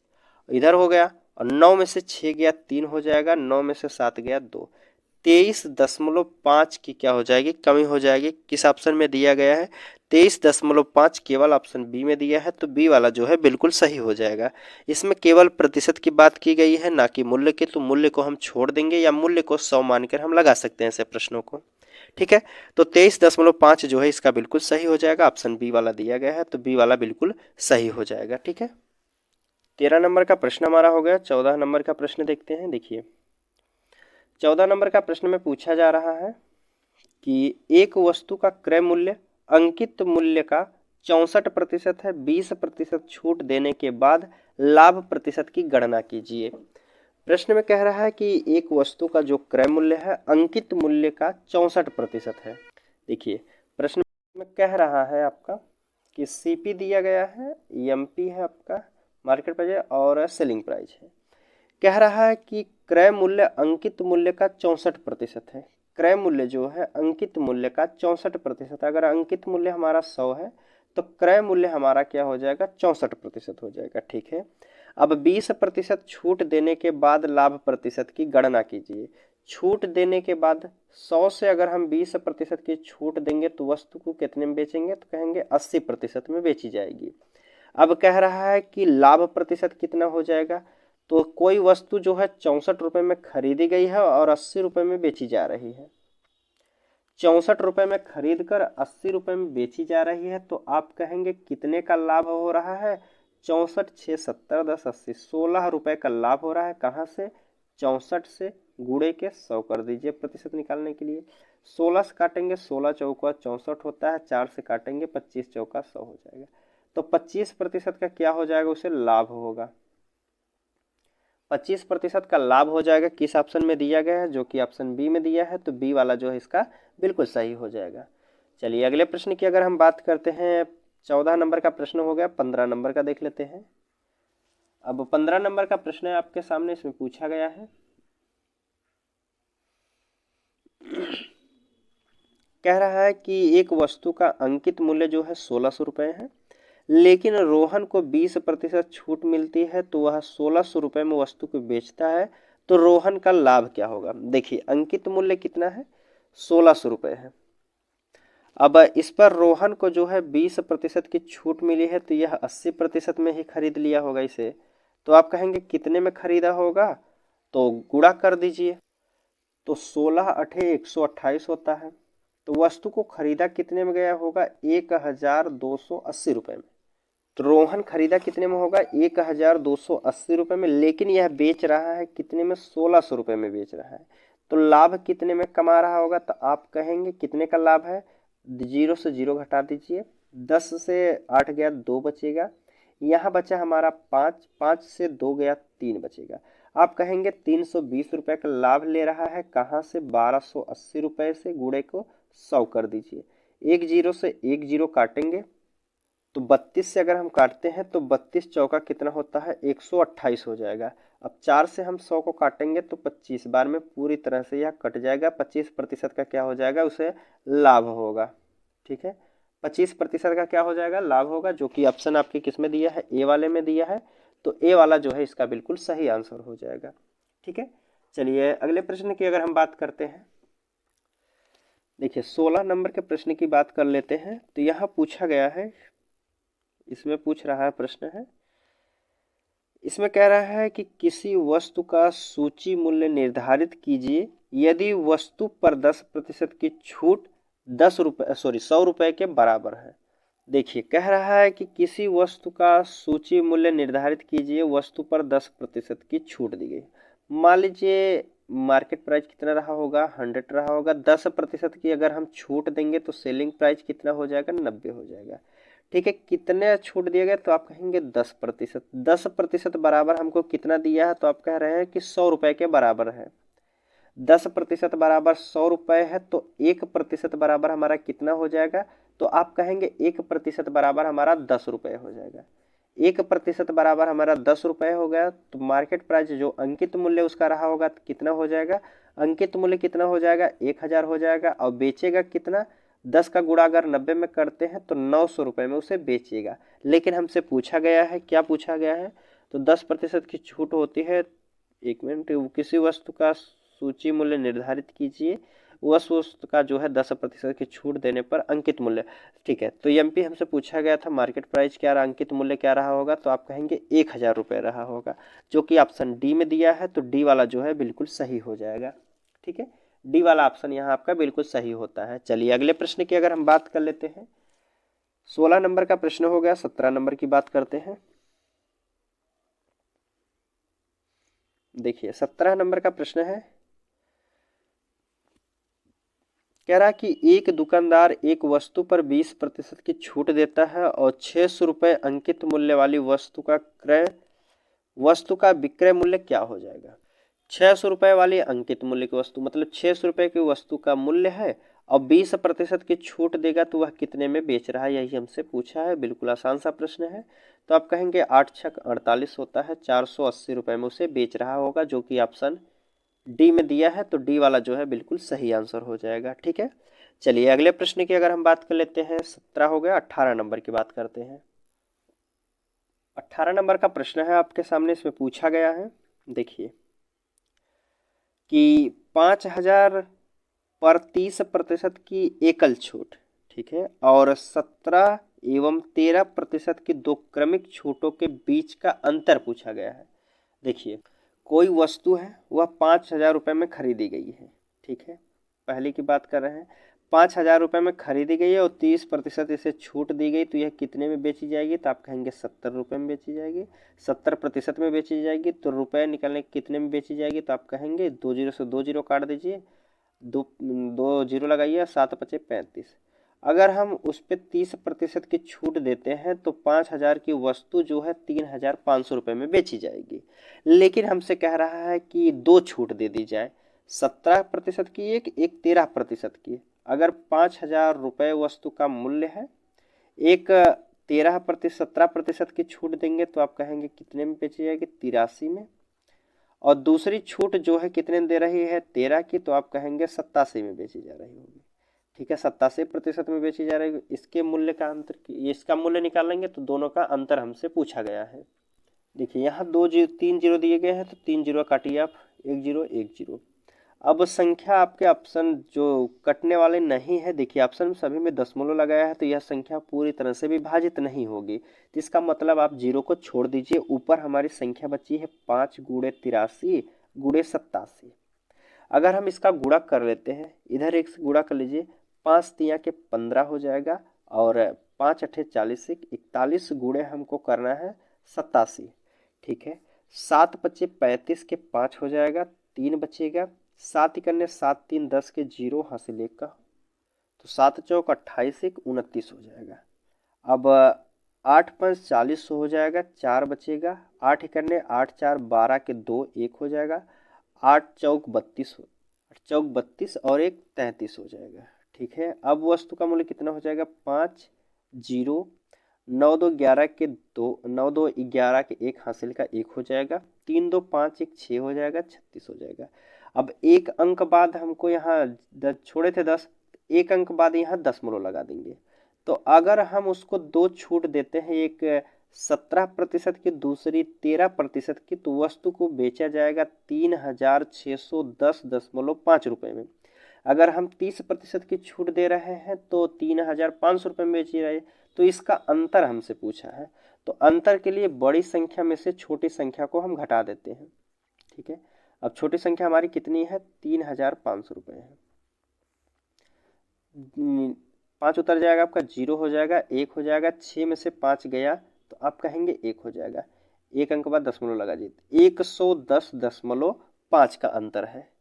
इधर हो गया, और 9 में से 6 गया 3 हो जाएगा, 9 में से 7 गया 2, 23.5 की क्या हो जाएगी, कमी हो जाएगी। किस ऑप्शन में दिया गया है, 23.5 केवल ऑप्शन बी में दिया है। तो बी वाला जो है बिल्कुल सही हो जाएगा। इसमें केवल प्रतिशत की बात की गई है, ना कि मूल्य की। तो मूल्य को हम छोड़ देंगे या मूल्य को 100 मानकर हम लगा सकते हैं ऐसे प्रश्नों को। ठीक है, तो 23.5 जो है इसका बिल्कुल सही हो जाएगा। ऑप्शन बी वाला दिया गया है, तो बी वाला बिल्कुल सही हो जाएगा। ठीक है, 13 नंबर का प्रश्न हमारा हो गया। 14 नंबर का प्रश्न देखते हैं। देखिए 14 नंबर का प्रश्न में पूछा जा रहा है कि एक वस्तु का क्रय मूल्य अंकित मूल्य का 64% है। 20% छूट देने के बाद लाभ प्रतिशत की गणना कीजिए। प्रश्न में कह रहा है कि एक वस्तु का जो क्रय मूल्य है अंकित मूल्य का 64% है। देखिए प्रश्न में कह रहा है आपका कि सीपी दिया गया है, एमपी है आपका मार्केट प्राइस और सेलिंग प्राइस है। कह रहा है कि क्रय मूल्य अंकित मूल्य का 64% है। क्रय मूल्य जो है अंकित मूल्य का 64%। अगर अंकित मूल्य हमारा 100 है तो क्रय मूल्य हमारा क्या हो जाएगा, 64% हो जाएगा। ठीक है, अब 20% छूट देने के बाद लाभ प्रतिशत की गणना कीजिए। छूट देने के बाद 100 से अगर हम 20% की छूट देंगे तो वस्तु को कितने में बेचेंगे, तो कहेंगे 80% में बेची जाएगी। अब कह रहा है कि लाभ प्रतिशत कितना हो जाएगा, तो कोई वस्तु जो है 64 रुपये में खरीदी गई है और 80 रुपये में बेची जा रही है। 64 रुपये में खरीद कर 80 रुपये में बेची जा रही है, तो आप कहेंगे कितने का लाभ हो रहा है, 64 6 70 10 80, 16 रुपये का लाभ हो रहा है। कहाँ से, 64 से, गुणे के 100 कर दीजिए प्रतिशत निकालने के लिए। 16 से काटेंगे 16 चौका 64 होता है, 4 से काटेंगे 25 चौका 100 हो जाएगा। तो 25% का क्या हो जाएगा, उसे लाभ होगा। 25% का लाभ हो जाएगा। किस ऑप्शन में दिया गया है, जो कि ऑप्शन बी में दिया है। तो बी वाला जो है इसका बिल्कुल सही हो जाएगा। चलिए अगले प्रश्न की अगर हम बात करते हैं, 14 नंबर का प्रश्न हो गया। 15 नंबर का देख लेते हैं। अब 15 नंबर का प्रश्न है आपके सामने, इसमें पूछा गया है कह रहा है कि एक वस्तु का अंकित मूल्य जो है 1600 रुपये है, लेकिन रोहन को 20% छूट मिलती है तो वह 1600 रुपये में वस्तु को बेचता है, तो रोहन का लाभ क्या होगा। देखिए अंकित मूल्य कितना है, 1600 रुपये है। अब इस पर रोहन को जो है 20% की छूट मिली है, तो यह 80% में ही खरीद लिया होगा इसे। तो आप कहेंगे कितने में खरीदा होगा, तो गुणा कर दीजिए। तो 16 अठे 128 होता है। तो वस्तु को खरीदा कितने में गया होगा, 1280 रुपये में। तो रोहन खरीदा कितने में होगा, 1280 रुपये में, लेकिन यह बेच रहा है कितने में, 1600 रुपये में बेच रहा है। तो लाभ कितने में कमा रहा होगा, तो आप कहेंगे कितने का लाभ है, 0 से 0 घटा दीजिए, 10 से 8 गया 2 बचेगा, यहाँ बचा हमारा 5, 5 से 2 गया 3 बचेगा। आप कहेंगे 320 रुपये का लाभ ले रहा है, कहाँ से, 1280 रुपये से, गुणे को 100 कर दीजिए। एक जीरो से एक जीरो काटेंगे तो 32 से अगर हम काटते हैं तो 32 चौका कितना होता है, 128 हो जाएगा। अब 4 से हम 100 को काटेंगे तो 25 बार में पूरी तरह से यह कट जाएगा। 25% का क्या हो जाएगा, उसे लाभ होगा। ठीक है, 25% का क्या हो जाएगा, लाभ होगा, जो कि ऑप्शन आपके किस में दिया है, ए वाले में दिया है। तो ए वाला जो है इसका बिल्कुल सही आंसर हो जाएगा। ठीक है, चलिए अगले प्रश्न की अगर हम बात करते हैं, देखिए 16 नंबर के प्रश्न की बात कर लेते हैं। तो यहाँ पूछा गया है, इसमें पूछ रहा है, प्रश्न है, इसमें कह रहा है कि किसी वस्तु का सूची मूल्य निर्धारित कीजिए यदि वस्तु पर 10% की छूट 100 रुपए के बराबर है। देखिए कह रहा है कि किसी वस्तु का सूची मूल्य निर्धारित कीजिए, वस्तु पर 10% की छूट दी गई। मान लीजिए मार्केट प्राइस कितना रहा होगा, 100 रहा होगा। 10% की अगर हम छूट देंगे तो सेलिंग प्राइस कितना हो जाएगा, 90 हो जाएगा। ठीक है, कितने छूट दिए गए, तो आप कहेंगे 10%। 10% बराबर हमको कितना दिया है, तो आप कह रहे हैं कि 100 रुपए के बराबर है। 10% बराबर 100 रुपए है, तो 1% बराबर हमारा कितना हो जाएगा, तो आप कहेंगे 1% बराबर हमारा 10 रुपये हो जाएगा। 1% बराबर हमारा 10 रुपये हो गया, तो मार्केट प्राइस जो अंकित मूल्य उसका रहा होगा तो कितना हो जाएगा, अंकित मूल्य कितना हो जाएगा, 1000 हो जाएगा। और बेचेगा कितना, 10 का गुणा अगर 90 में करते हैं तो 900 रुपये में उसे बेचेगा। लेकिन हमसे पूछा गया है, क्या पूछा गया है, तो 10% की छूट होती है। एक मिनट, किसी वस्तु का सूची मूल्य निर्धारित कीजिए, उस वस्तु का जो है 10% की छूट देने पर अंकित मूल्य। ठीक है, तो एमपी हमसे पूछा गया था मार्केट प्राइस क्या रहा, अंकित मूल्य क्या रहा होगा, तो आप कहेंगे 1000 रुपये रहा होगा, जो कि ऑप्शन डी में दिया है। तो डी वाला जो है बिल्कुल सही हो जाएगा। ठीक है, डी वाला ऑप्शन यहाँ आपका बिल्कुल सही होता है। चलिए अगले प्रश्न की अगर हम बात कर लेते हैं, 16 नंबर का प्रश्न हो गया। 17 नंबर की बात करते हैं। देखिए 17 नंबर का प्रश्न है, कह रहा कि एक दुकानदार एक वस्तु पर 20% की छूट देता है और 600 रुपये अंकित मूल्य वाली वस्तु का विक्रय मूल्य क्या हो जाएगा। 600 रुपये वाली अंकित मूल्य की वस्तु, मतलब 600 रुपये की वस्तु का मूल्य है और 20% की छूट देगा तो वह कितने में बेच रहा है, यही हमसे पूछा है। बिल्कुल आसान सा प्रश्न है। तो आप कहेंगे 8 छक 48 होता है, 480 रुपये में उसे बेच रहा होगा, जो कि ऑप्शन डी में दिया है। तो डी वाला जो है बिल्कुल सही आंसर हो जाएगा। ठीक है, चलिए अगले प्रश्न की अगर हम बात कर लेते हैं, 17 हो गया। 18 नंबर की बात करते हैं। 18 नंबर का प्रश्न है आपके सामने, इसमें पूछा गया है, देखिए कि 5000 पर 30% की एकल छूट, ठीक है, और 17 एवं 13% की दो क्रमिक छूटों के बीच का अंतर पूछा गया है। देखिए कोई वस्तु है वह 5000 रुपये में खरीदी गई है। ठीक है, पहले की बात कर रहे हैं, 5000 रुपये में खरीदी गई है और 30% इसे छूट दी गई, तो यह कितने में बेची जाएगी, तो आप कहेंगे 70 रुपये में बेची जाएगी। 70% में बेची जाएगी, तो रुपये निकलने कितने में बेची जाएगी, तो आप कहेंगे 2 जीरो से 2 जीरो काट दीजिए, दो जीरो लगाइए, 7 पचे 35। अगर हम उस पर 30% की छूट देते हैं तो 5000 की वस्तु जो है 3500 रुपये में बेची जाएगी। लेकिन हमसे कह रहा है कि दो छूट दे दी जाए, 17% की एक 13% की। अगर 5000 रुपये वस्तु का मूल्य है, एक 17% की छूट देंगे तो आप कहेंगे कितने में बेची जाएगी, 83 में। और दूसरी छूट जो है कितने दे रही है, 13 की, तो आप कहेंगे 87 में बेची जा रही होगी। ठीक है, 87% में बेची जा रही है। इसके मूल्य का अंतर, इसका मूल्य निकालेंगे तो दोनों का अंतर हमसे पूछा गया है। देखिए यहाँ 3 जीरो दिए गए हैं, तो 3 जीरो काटिए आप, 1 जीरो 1 जीरो। अब संख्या आपके ऑप्शन जो कटने वाले नहीं है, देखिए ऑप्शन सभी में दशमलव लगाया है, तो यह संख्या पूरी तरह से विभाजित नहीं होगी, तो इसका मतलब आप जीरो को छोड़ दीजिए। ऊपर हमारी संख्या बची है 5 गुणे 83 गुणे 87। अगर हम इसका गुणा कर लेते हैं, इधर एक से गुणा कर लीजिए, 5 तिया के 15 हो जाएगा, और 5 अठे 40 से 41 गुणे हमको करना है 87। ठीक है, 7 बचे 35 के 5 हो जाएगा, 3 बचेगा, 7 करने 7 3 10 के 0 हासिल 1 का, तो 7 चौक 28 1 29 हो जाएगा। अब 8 5 40 हो जाएगा, 4 बचेगा, 8 करने 8 4 12 के 2 1 हो जाएगा, 8 चौक 32 और 1 33 हो जाएगा। ठीक है, अब वस्तु का मूल्य कितना हो जाएगा, 5 जीरो 9 2 11 के 2 9 2 11 के 1 हासिल का 1 हो जाएगा, 3 2 5 1 6 हो जाएगा, 36 हो जाएगा। अब एक अंक बाद हमको यहाँ छोड़े थे 10, एक अंक बाद यहाँ दशमलव लगा देंगे। तो अगर हम उसको दो छूट देते हैं, एक 17% की, दूसरी 13% की, तो वस्तु को बेचा जाएगा 3610.5 रुपये में। अगर हम 30% की छूट दे रहे हैं तो 3500 रुपये में बेच रहे, तो इसका अंतर हमसे पूछा है। तो अंतर के लिए बड़ी संख्या में से छोटी संख्या को हम घटा देते हैं। ठीक है, अब छोटी संख्या हमारी कितनी है, 3500 रुपये है। 5 उतर जाएगा आपका, 0 हो जाएगा, 1 हो जाएगा, 6 में से 5 गया तो आप कहेंगे 1 हो जाएगा, एक अंक बाद दशमलव लगा दीजिए, 110.5 का अंतर है।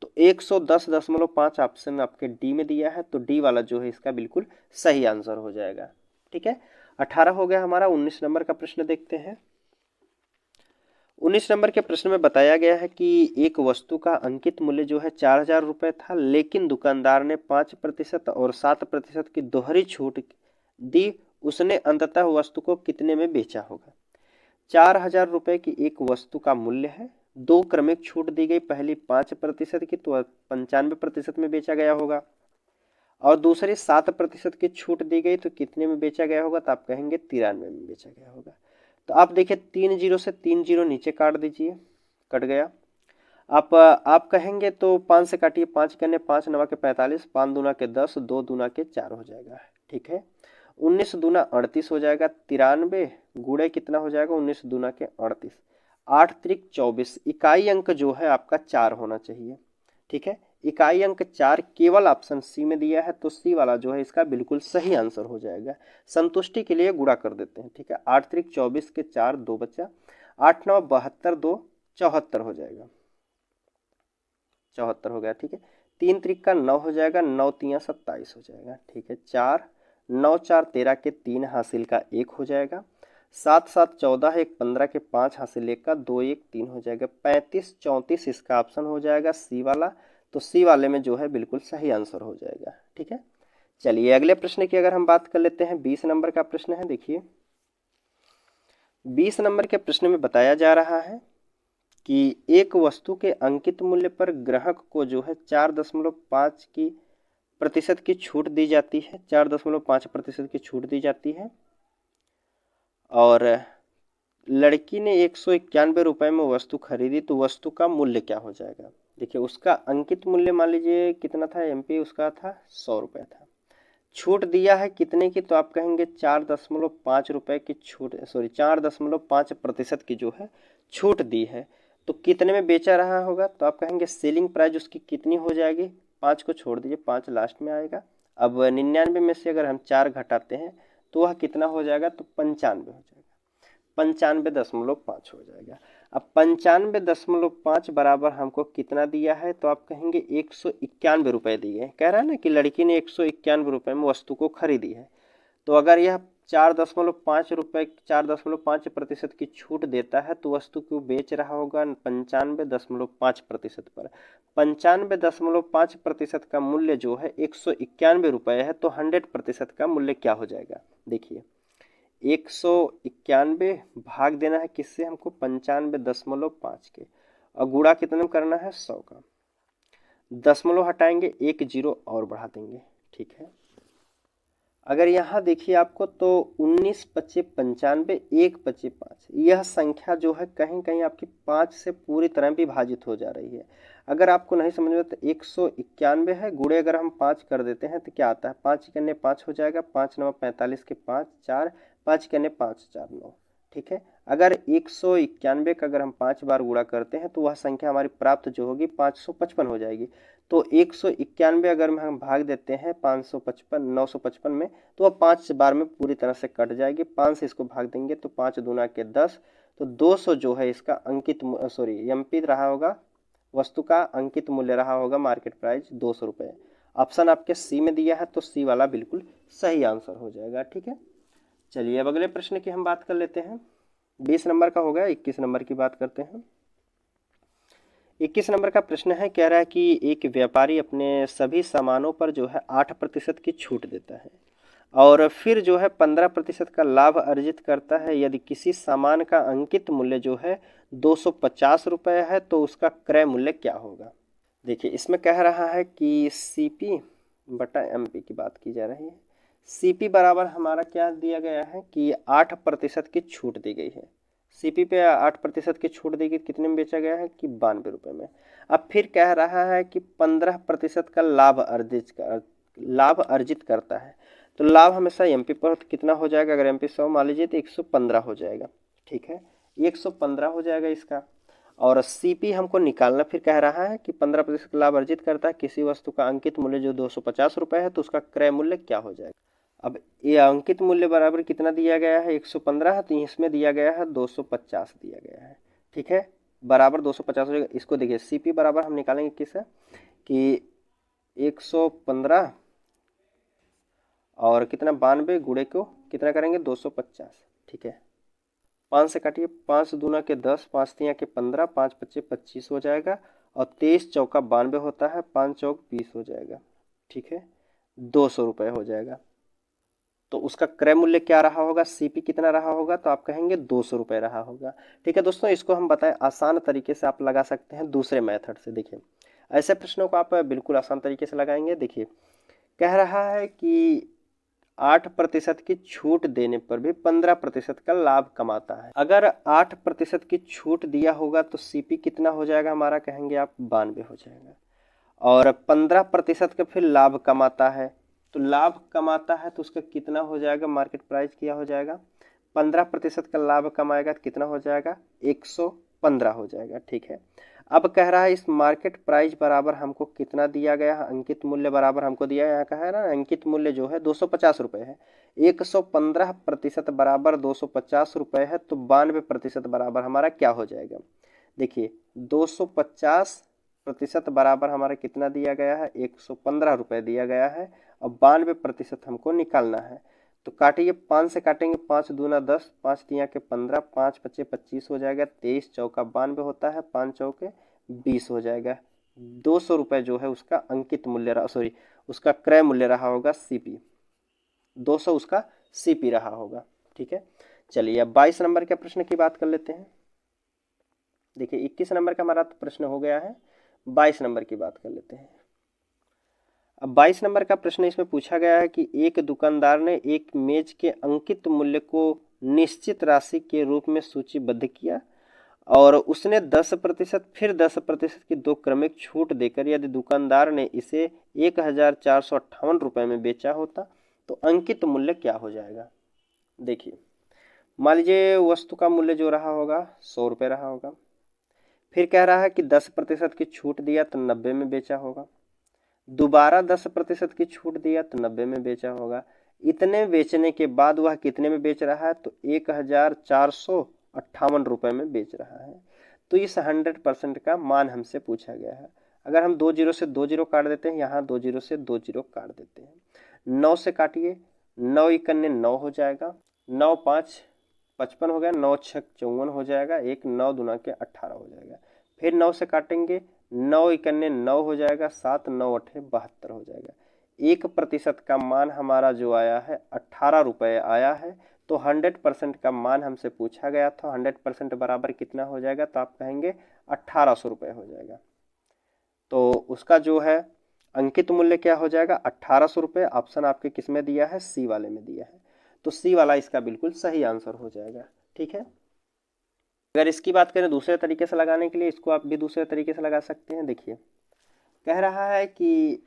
तो 110.5 ऑप्शन आपके डी में दिया है, तो डी वाला जो है इसका बिल्कुल सही आंसर हो जाएगा। ठीक है, 18 हो गया हमारा। 19 नंबर का प्रश्न देखते हैं। 19 नंबर के प्रश्न में बताया गया है कि एक वस्तु का अंकित मूल्य जो है 4000 रुपये था, लेकिन दुकानदार ने 5% और 7% की दोहरी छूट दी। उसने अंततः वस्तु को कितने में बेचा होगा। 4000 रुपये की एक वस्तु का मूल्य है, दो क्रमिक छूट दी गई, पहली 5% की तो 95% में बेचा गया होगा, और दूसरी 7% की छूट दी गई तो कितने में बेचा गया होगा, तो आप कहेंगे 93 में बेचा गया होगा। तो आप देखिए 3 जीरो से 3 जीरो नीचे काट दीजिए, कट गया। आप कहेंगे तो 5 से काटिए, 5 करने 5 9 के 45, 5 दूना के 10, 2 दूना के 4 हो जाएगा। ठीक है, 19 दूना 38 हो जाएगा, 93 गुणे कितना हो जाएगा, 19 दूना के 38, 8 त्रिक 24। इकाई अंक जो है आपका 4 होना चाहिए। ठीक है, इकाई अंक 4 केवल ऑप्शन सी में दिया है, तो सी वाला जो है इसका बिल्कुल सही आंसर हो जाएगा। संतुष्टि के लिए गुणा कर देते हैं। ठीक है, 8 त्रिक 24 के 4, 2 बचा, 8 9 72, 2 74 हो जाएगा, 74 हो गया। ठीक है, 3 त्रिक का 9 हो जाएगा, 9 तिया 27 हो जाएगा। ठीक है, 4 9 4 13 के 3 हासिल का 1 हो जाएगा, 7 7 14, 1 15 के 5 हासिल 1 का, 2 1 3 हो जाएगा, 35 34 इसका ऑप्शन हो जाएगा सी वाला। तो सी वाले में जो है बिल्कुल सही आंसर हो जाएगा। ठीक है, चलिए अगले प्रश्न की अगर हम बात कर लेते हैं, 20 नंबर का प्रश्न है। देखिए 20 नंबर के प्रश्न में बताया जा रहा है कि एक वस्तु के अंकित मूल्य पर ग्राहक को जो है 4.5 की प्रतिशत की छूट दी जाती है, 4.5% की छूट दी जाती है, और लड़की ने 191 रुपये में वस्तु खरीदी, तो वस्तु का मूल्य क्या हो जाएगा। देखिए उसका अंकित मूल्य मान लीजिए कितना था, एमपी उसका था 100 रुपये था, छूट दिया है कितने की, तो आप कहेंगे 4.5 रुपये की छूट, सॉरी 4.5% की जो है छूट दी है, तो कितने में बेचा रहा होगा, तो आप कहेंगे सेलिंग प्राइस उसकी कितनी हो जाएगी, 5 को छोड़ दीजिए, 5 लास्ट में आएगा। अब 99 में से अगर हम 4 घटाते हैं तो वह कितना हो जाएगा, तो 95 हो जाएगा, 95.5 हो जाएगा। अब 95.5 बराबर हमको कितना दिया है, तो आप कहेंगे 191 रुपये दिए। कह रहा है ना कि लड़की ने 191 रुपये में वस्तु को खरीदी है, तो अगर यह 4.5 रुपये 4.5% की छूट देता है, तो वस्तु को बेच रहा होगा 95.5% पर। 95.5% का मूल्य जो है 191 रुपये है, तो 100% का मूल्य क्या हो जाएगा। देखिए 191 भाग देना है किससे हमको, 95.5 के, और गुणा कितने में करना है, 100 का, दशमलव हटाएंगे, 1 जीरो और बढ़ा देंगे। ठीक है। अगर यहाँ देखिए आपको तो 19 पच्चे 95, 1 पच्चे 5, यह संख्या जो है कहीं कहीं आपकी 5 से पूरी तरह विभाजित हो जा रही है। अगर आपको नहीं समझ में तो 191 है, गुणे अगर हम 5 कर देते हैं तो क्या आता है, 5 इकन्ने 5 हो जाएगा, 5 9 45 के 5 4, 5 इकन्ने 5 4 9, ठीक है। अगर 191 का अगर हम 5 बार गुणा करते हैं तो वह संख्या हमारी प्राप्त जो होगी 555 हो जाएगी। तो 191 अगर हम भाग देते हैं 555 955 में तो वह 5 बार में पूरी तरह से कट जाएगी। 5 से इसको भाग देंगे तो 5 दूना के 10, तो 200 जो है इसका अंकित एमपी रहा होगा, वस्तु का अंकित मूल्य रहा होगा, मार्केट प्राइस 200 रुपये। ऑप्शन आपके सी में दिया है तो सी वाला बिल्कुल सही आंसर हो जाएगा, ठीक है। चलिए अब अगले प्रश्न की हम बात कर लेते हैं। 20 नंबर का हो गया, 21 नंबर की बात करते हैं। 21 नंबर का प्रश्न है, कह रहा है कि एक व्यापारी अपने सभी सामानों पर जो है 8% की छूट देता है और फिर जो है 15% का लाभ अर्जित करता है। यदि किसी सामान का अंकित मूल्य जो है 250 रुपये है तो उसका क्रय मूल्य क्या होगा। देखिए इसमें कह रहा है कि सीपी बटा एमपी की बात की जा रही है। सीपी बराबर हमारा क्या दिया गया है कि 8% की छूट दी गई है। सीपी पे 8% की छूट दी गई, कितने में बेचा गया है कि 92 रुपये में। अब फिर कह रहा है कि 15% का लाभ अर्जित करता है। तो लाभ हमेशा एमपी पर तो कितना हो जाएगा, अगर एमपी 100 मान लीजिए तो 115 हो जाएगा, ठीक है, 115 हो जाएगा इसका। और सीपी हमको निकालना फिर कह रहा है कि 15% का लाभ अर्जित करता है, किसी वस्तु का अंकित मूल्य जो 250 रुपये है तो उसका क्रय मूल्य क्या हो जाएगा। अब ये अंकित मूल्य बराबर कितना दिया गया है 115 है, तो इसमें दिया गया है 250 दिया गया है, ठीक है, बराबर 250 हो जाएगा। इसको देखिए सीपी बराबर हम निकालेंगे किस है कि 115 और कितना 92 गुणे को कितना करेंगे 250, ठीक है। 5 से काटिए, 5 दूना के 10, 5 तिया के 15, 5 पच्चे 25 हो जाएगा और 23 चौका 92 होता है, 5 चौक 20 हो जाएगा, ठीक है, 200 रुपये हो जाएगा। तो उसका क्रय मूल्य क्या रहा होगा, सीपी कितना रहा होगा, तो आप कहेंगे 200 रुपये रहा होगा, ठीक है। दोस्तों इसको हम बताएं आसान तरीके से आप लगा सकते हैं दूसरे मेथड से। देखिए ऐसे प्रश्नों को आप बिल्कुल आसान तरीके से लगाएंगे। देखिए कह रहा है कि 8% की छूट देने पर भी 15% का लाभ कमाता है। अगर 8% की छूट दिया होगा तो सीपी कितना हो जाएगा हमारा, कहेंगे आप 92 हो जाएगा। और 15% का फिर लाभ कमाता है, तो लाभ कमाता है तो उसका कितना हो जाएगा, मार्केट प्राइस क्या हो जाएगा, 15% का लाभ कमाएगा तो कितना हो जाएगा 115 हो जाएगा, ठीक है। अब कह रहा है इस मार्केट प्राइस बराबर हमको कितना दिया गया है, अंकित मूल्य बराबर हमको दिया है, यहाँ का है ना अंकित मूल्य जो है 250 रुपये है, 115% बराबर 250 रुपये है, तो 92% बराबर हमारा क्या हो जाएगा। देखिए 250% बराबर हमारा कितना दिया गया है 115 रुपये दिया गया है और 92% हमको निकालना है। तो काटिए, 5 से काटेंगे, 5 दूना 10, 5 तिया के 15, 5 पच्चे 25 हो जाएगा, 23 चौका 92 होता है, 5 चौके 20 हो जाएगा। 200 रुपये जो है उसका अंकित मूल्य रहा, उसका क्रय मूल्य रहा होगा सीपी, 200 उसका सीपी रहा होगा, ठीक है। चलिए अब 22 नंबर के प्रश्न की बात कर लेते हैं। देखिए 21 नंबर का हमारा तो प्रश्न हो गया है, 22 नंबर की बात कर लेते हैं। अब 22 नंबर का प्रश्न इसमें पूछा गया है कि एक दुकानदार ने एक मेज के अंकित मूल्य को निश्चित राशि के रूप में सूचीबद्ध किया और उसने 10% फिर 10% की 2 क्रमिक छूट देकर यदि दुकानदार ने इसे 1458 रुपये में बेचा होता तो अंकित मूल्य क्या हो जाएगा। देखिए मान लीजिए वस्तु का मूल्य जो रहा होगा 100 रुपये रहा होगा, फिर कह रहा है कि 10% की छूट दिया तो 90 में बेचा होगा, दोबारा 10% की छूट दिया तो 90 में बेचा होगा। इतने बेचने के बाद वह कितने में बेच रहा है, तो 1458 रुपये में बेच रहा है। तो इस 100% का मान हमसे पूछा गया है। अगर हम 2 जीरो से 2 जीरो काट देते हैं, यहाँ 2 जीरो से 2 जीरो काट देते हैं, 9 से काटिए, 9 इकन्ने 9 हो जाएगा, 9 5 55 हो गया, 9 6 54 हो जाएगा, 1 9 दूना के 18 हो जाएगा, फिर 9 से काटेंगे, 9 इकन्ने 9 हो जाएगा, 7 9 अठे 72 हो जाएगा। 1% का मान हमारा जो आया है 18 रुपये आया है। तो 100% का मान हमसे पूछा गया था, 100% बराबर कितना हो जाएगा, तो आप कहेंगे 1800 रुपये हो जाएगा। तो उसका जो है अंकित मूल्य क्या हो जाएगा 1800 रुपये। ऑप्शन आपके किस में दिया है, सी वाले में दिया है, तो सी वाला इसका बिल्कुल सही आंसर हो जाएगा। ठीक है, अगर इसकी बात करें दूसरे तरीके से लगाने के लिए, इसको आप भी दूसरे तरीके से लगा सकते हैं। देखिए कह रहा है कि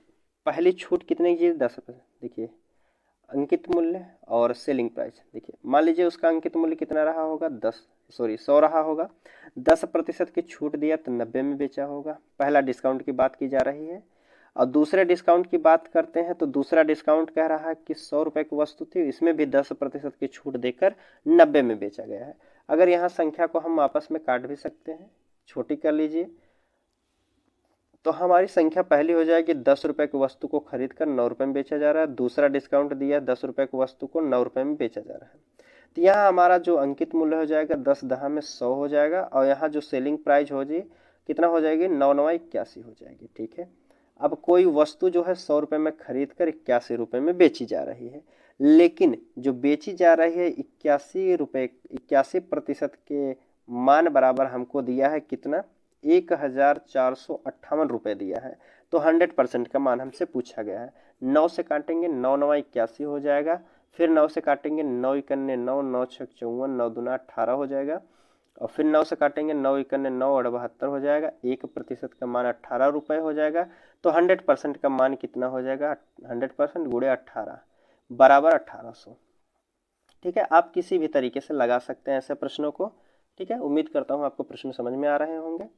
पहली छूट कितने की, 10%। देखिए अंकित मूल्य और सेलिंग प्राइस, देखिए मान लीजिए उसका अंकित मूल्य कितना रहा होगा, 100 रहा होगा। 10% की छूट दिया तो 90 में बेचा होगा। पहला डिस्काउंट की बात की जा रही है। और दूसरे डिस्काउंट की बात करते हैं तो दूसरा डिस्काउंट कह रहा है कि 100 रुपये की वस्तु थी, इसमें भी 10% की छूट देकर 90 में बेचा गया है। अगर यहाँ संख्या को हम आपस में काट भी सकते हैं, छोटी कर लीजिए, तो हमारी संख्या पहली हो जाएगी 10 रुपये की वस्तु को खरीद कर 9 रुपये में बेचा जा रहा है। दूसरा डिस्काउंट दिया 10 रुपये की वस्तु को 9 रुपये में बेचा जा रहा है। तो यहाँ हमारा जो अंकित मूल्य हो जाएगा 10 दहा में 100 हो जाएगा, और यहाँ जो सेलिंग प्राइस हो जी कितना हो जाएगी, 9 9 81 हो जाएगी। ठीक है, अब कोई वस्तु जो है 100 रुपये में खरीद कर 81 रुपये में बेची जा रही है, लेकिन जो बेची जा रही है 81 रुपये, 81% के मान बराबर हमको दिया है कितना, 1458 रुपये दिया है। तो 100% का मान हमसे पूछा गया है। 9 से काटेंगे, 9 9 81 हो जाएगा। फिर 9 से काटेंगे, 9 इकन्ने 9, 9 छक 54, 9 दूना 18 हो जाएगा। और फिर 9 से काटेंगे, 9 इकन्ने 9 और 72 हो जाएगा। 1% का मान 18 रुपये हो जाएगा। तो 100% का मान कितना हो जाएगा, 100% गुणे 18 बराबर 1800। ठीक है, आप किसी भी तरीके से लगा सकते हैं ऐसे प्रश्नों को। ठीक है, उम्मीद करता हूँ आपको प्रश्न समझ में आ रहे होंगे।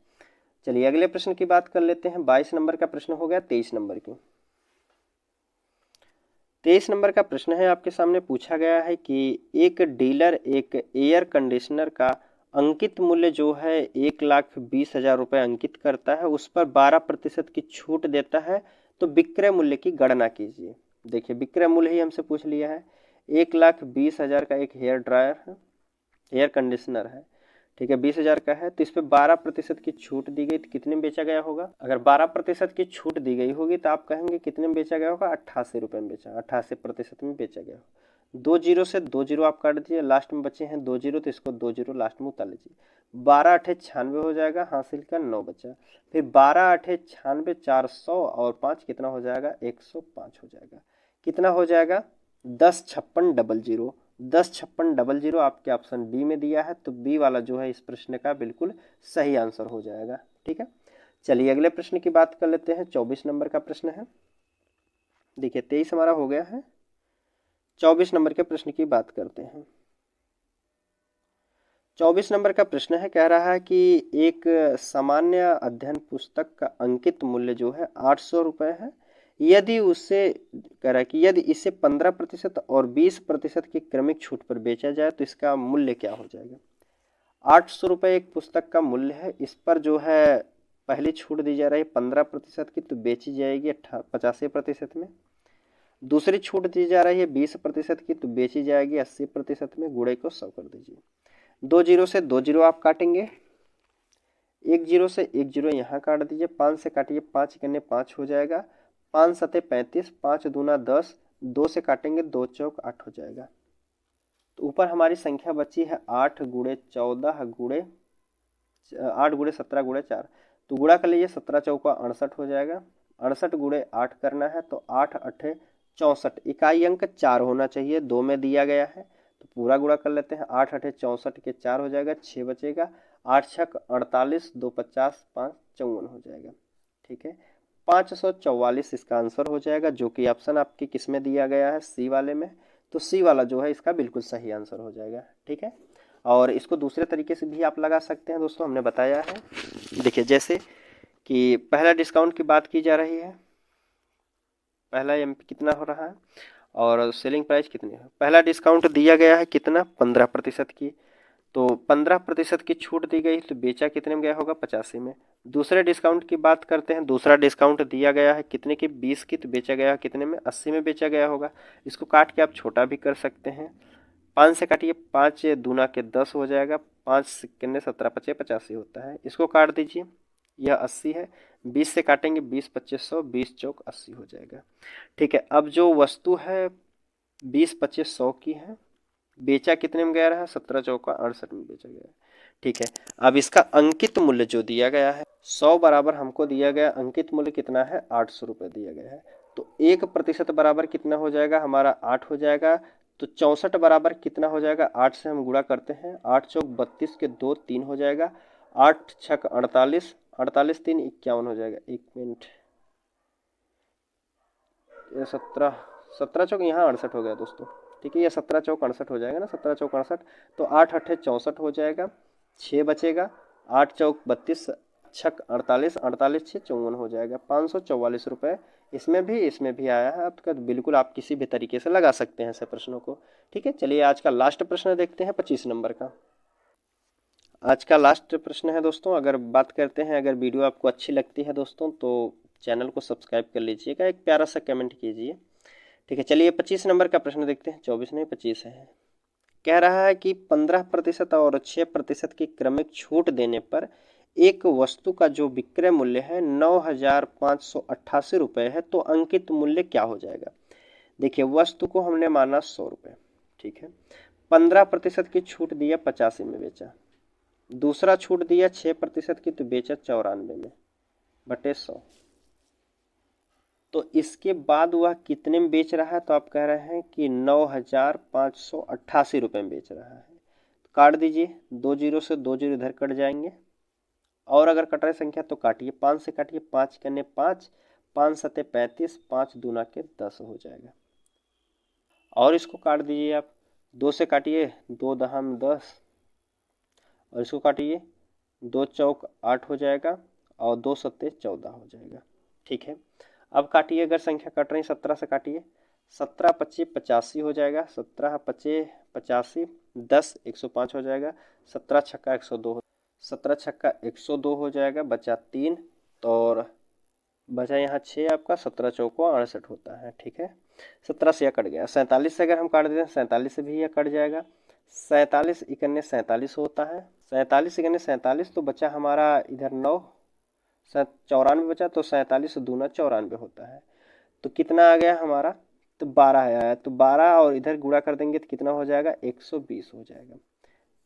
चलिए अगले प्रश्न की बात कर लेते हैं। 22 नंबर का प्रश्न हो गया 23 नंबर की। 23 नंबर का प्रश्न है, आपके सामने पूछा गया है कि एक डीलर एक एयर कंडीशनर का अंकित मूल्य जो है 1,20,000 रुपये अंकित करता है, उस पर 12% की छूट देता है, तो विक्रय मूल्य की गणना कीजिए। देखिए विक्रय मूल्य ही हमसे पूछ लिया है। 1,20,000 का एक हेयर ड्रायर है, एयर कंडीशनर है। ठीक है, 20,000 का है, तो इस पर 12% की छूट दी गई तो कितने में बेचा गया होगा। अगर 12% की छूट दी गई होगी तो आप कहेंगे कितने में बेचा गया होगा, 88 रुपये में बेचा, 88% में बेचा गया होगा। 2 जीरो से 2 जीरो आप काट दीजिए, लास्ट में बचे हैं 2 जीरो, तो इसको 2 जीरो लास्ट में उतार लीजिए। 12 8 96 हो जाएगा, हासिल का 9 बचा। फिर 12 8 96, 400 और 5 कितना हो जाएगा, 105 हो जाएगा। कितना हो जाएगा, 10,56,00। 10,56,00 आपके ऑप्शन बी में दिया है, तो बी वाला जो है इस प्रश्न का बिल्कुल सही आंसर हो जाएगा। ठीक है, चलिए अगले प्रश्न की बात कर लेते हैं। 24 नंबर का प्रश्न है। देखिए 23 हमारा हो गया है, 24 नंबर के प्रश्न की बात करते हैं। 24 नंबर का प्रश्न है, कह रहा है कि एक सामान्य अध्ययन पुस्तक का अंकित मूल्य जो है 800 रुपये है। यदि उससे कह रहा है कि यदि इसे 15% और 20% की क्रमिक छूट पर बेचा जाए तो इसका मूल्य क्या हो जाएगा। 800 रुपये एक पुस्तक का मूल्य है, इस पर जो है पहली छूट दी जा रही है 15% की, तो बेची जाएगी 85% में। दूसरी छूट दी जा रही है 20% की, तो बेची जाएगी 80% में। गुणे को 100 कर दीजिए। 2 जीरो से 2 जीरो आप काटेंगे, 1 जीरो से 1 जीरो यहाँ काट दीजिए। 5 से काटिए, 5 करने 5 हो जाएगा। 5 सते 35, 5 दूना 10, 2 से काटेंगे 2 चौक 8 हो जाएगा। तो ऊपर हमारी संख्या बची है 8 गुणे 14 गुणे 8 गुणे 17 गुणे 4, तो गुणा कर लीजिए। 17 चौका 68 हो जाएगा। 68 गुणे 8 करना है, तो 8 8 64। इकाई अंक 4 होना चाहिए, 2 में दिया गया है, तो पूरा गुणा कर लेते हैं। 8 8 64 के 4 हो जाएगा, 6 बचेगा। 8 छक 48, 2 50, 5 54 हो जाएगा। ठीक है, 544 इसका आंसर हो जाएगा, जो कि ऑप्शन आपके किस में दिया गया है, सी वाले में। तो सी वाला जो है इसका बिल्कुल सही आंसर हो जाएगा। ठीक है, और इसको दूसरे तरीके से भी आप लगा सकते हैं दोस्तों, हमने बताया है। देखिए जैसे कि पहला डिस्काउंट की बात की जा रही है, पहला एमपी कितना हो रहा है और सेलिंग प्राइस कितनी है। पहला डिस्काउंट दिया गया है कितना, 15% की, तो 15% की छूट दी गई, तो बेचा कितने में गया होगा, 85 में। दूसरे डिस्काउंट की बात करते हैं, दूसरा डिस्काउंट दिया गया है कितने की, 20 की, तो बेचा गया है कितने में, 80 में बेचा गया होगा। इसको काट के आप छोटा भी कर सकते हैं। 5 से काटिए, 5 दूना के 10 हो जाएगा। 5 कितने 17 पचे 85 होता है, इसको काट दीजिए, यह 80 है। 20 से काटेंगे, 20 25 100, 20 चौक 80 हो जाएगा। ठीक है, अब जो वस्तु है 20 25 100 की है, बेचा कितने में गया रहा, 17 चौका 68 में बेचा गया है। ठीक है। अब इसका अंकित मूल्य जो दिया गया है 100 बराबर हमको दिया गया, अंकित मूल्य कितना है 800 रुपये दिया गया है। तो 1% बराबर कितना हो जाएगा हमारा 8 हो जाएगा। तो 64 बराबर कितना हो जाएगा, 8 से हम गुणा करते हैं, 8 चौक 32 के 2 3 हो जाएगा, 8 छक 48, 48 3 51 हो जाएगा। एक मिनट, ये 17 चौक यहाँ 68 हो गया दोस्तों। ठीक है, ये 17 चौक 68 हो जाएगा ना, 17 चौक 68। तो 8 अट्ठे 64 हो जाएगा, 6 बचेगा, 8 चौक 32 छक 48, 48 6 54 हो जाएगा, 544 रुपये इसमें भी आया है आपका। बिल्कुल आप किसी भी तरीके से लगा सकते हैं ऐसे प्रश्नों को। ठीक है, चलिए आज का लास्ट प्रश्न देखते हैं 25 नंबर का। आज का लास्ट प्रश्न है दोस्तों, अगर बात करते हैं, अगर वीडियो आपको अच्छी लगती है दोस्तों तो चैनल को सब्सक्राइब कर लीजिएगा, एक प्यारा सा कमेंट कीजिए। ठीक है, चलिए 25 नंबर का प्रश्न देखते हैं, 24 नहीं 25 है। कह रहा है कि 15% और 6% की क्रमिक छूट देने पर एक वस्तु का जो विक्रय मूल्य है 9,588 रुपये है, तो अंकित मूल्य क्या हो जाएगा। देखिए, वस्तु को हमने माना 100 रुपये, ठीक है, 15% की छूट दिया 85 में बेचा, दूसरा छूट दिया 6% की तो बेचा 94 में बटे 100। तो इसके बाद वह कितने में बेच रहा है, तो आप कह रहे हैं कि 9,588 रुपये में बेच रहा है। काट दीजिए, 2 जीरो से 2 जीरो इधर कट जाएंगे, और अगर कट रही संख्या तो काटिए, 5 से काटिए, 5 करने 5, 5 सते 35, 5 दूना के 10 हो जाएगा। और इसको काट दीजिए आप, 2 से काटिए, 2 दहम 10, और इसको काटिए, 2 चौक 8 हो जाएगा, और 2 सत्ते 14 हो जाएगा। ठीक है, अब काटिए, अगर संख्या कट रही 17 से काटिए, 17 25 85 हो जाएगा, 17 25 85, 10 105 हो जाएगा, 17 छक्का 102, 17 छक्का 102 हो जाएगा, बचा 3, तो और बचा यहाँ 6 आपका, 17 चौको 68 होता है। ठीक है, 17 से यह कट गया, 47 से अगर हम काट देते हैं 47 से भी यह कट जाएगा, 47 इकन्ने 47 होता है, 47 इकन्ने 47, तो बचा हमारा इधर 9, 94 बचा, तो 47 दूना 94 होता है। तो कितना आ गया हमारा, तो 12 आया, तो 12 और इधर गुणा कर देंगे तो कितना हो जाएगा 120 हो जाएगा।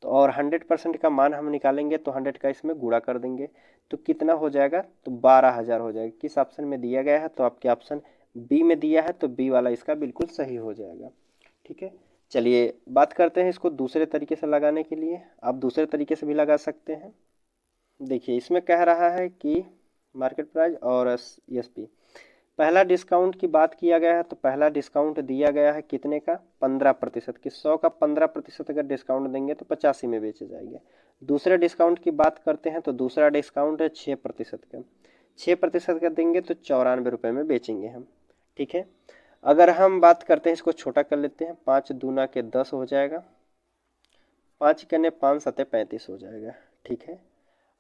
तो और 100% का मान हम निकालेंगे तो 100 का इसमें गुणा कर देंगे तो कितना हो जाएगा, तो 12,000 हो जाएगा। किस ऑप्शन में दिया गया है, तो आपके ऑप्शन बी में दिया है, तो बी वाला इसका बिल्कुल सही हो जाएगा। ठीक है, चलिए बात करते हैं इसको दूसरे तरीके से लगाने के लिए। आप दूसरे तरीके से भी लगा सकते हैं। देखिए, इसमें कह रहा है कि मार्केट प्राइस और ESP, पहला डिस्काउंट की बात किया गया है, तो पहला डिस्काउंट दिया गया है कितने का, 15% की, 100 का 15% अगर डिस्काउंट देंगे तो 85 में बेचे जाएंगे। दूसरे डिस्काउंट की बात करते हैं, तो दूसरा डिस्काउंट है 6% का, 6% का देंगे तो 94 रुपये में बेचेंगे हम। ठीक है, अगर हम बात करते हैं, इसको छोटा कर लेते हैं, 5 दूना के 10 हो जाएगा, 5 करने 5 सते 35 हो जाएगा। ठीक है,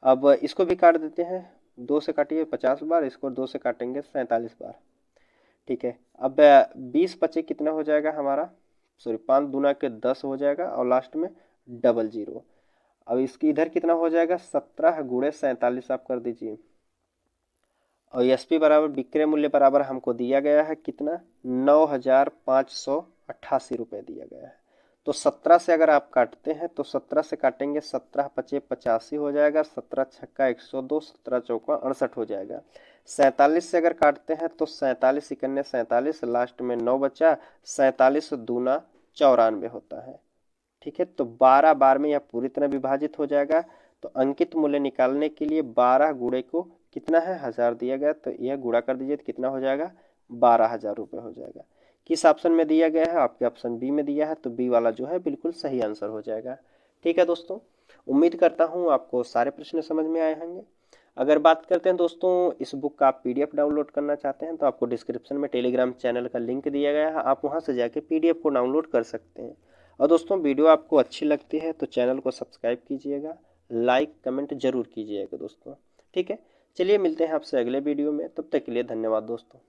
अब इसको भी काट देते हैं, 2 से काटिए 50 बार, इसको 2 से काटेंगे 47 बार। ठीक है, अब 20 बचे कितना हो जाएगा हमारा, सॉरी 5 दूना के 10 हो जाएगा, और लास्ट में डबल जीरो। अब इसकी इधर कितना हो जाएगा, 17 गुणे 47 आप कर दीजिए, और ESP बराबर विक्रय मूल्य बराबर हमको दिया गया है कितना, 9,588 रुपये दिया गया है। तो 17 से अगर आप काटते हैं तो 17 से काटेंगे, 17 पचे 85 हो जाएगा, 17 छक्का 102, 17 चौका 68 हो जाएगा। 47 से अगर काटते हैं तो 47 इकन्ने 47, लास्ट में 9 बचा, 47 दूना 94 होता है। ठीक है, तो 12 बार में यह पूरी तरह विभाजित हो जाएगा। तो अंकित मूल्य निकालने के लिए 12 गुणे को कितना है 1000 दिया गया, तो यह गुणा कर दीजिए तो कितना हो जाएगा, 12,000 रुपये हो जाएगा। किस ऑप्शन में दिया गया है, आपके ऑप्शन बी में दिया है, तो बी वाला जो है बिल्कुल सही आंसर हो जाएगा। ठीक है दोस्तों, उम्मीद करता हूँ आपको सारे प्रश्न समझ में आए होंगे। अगर बात करते हैं दोस्तों, इस बुक का आप PDF डाउनलोड करना चाहते हैं तो आपको डिस्क्रिप्शन में टेलीग्राम चैनल का लिंक दिया गया है, आप वहाँ से जाके PDF को डाउनलोड कर सकते हैं। और दोस्तों, वीडियो आपको अच्छी लगती है तो चैनल को सब्सक्राइब कीजिएगा, लाइक कमेंट जरूर कीजिएगा दोस्तों। ठीक है, चलिए मिलते हैं आपसे अगले वीडियो में, तब तक के लिए धन्यवाद दोस्तों।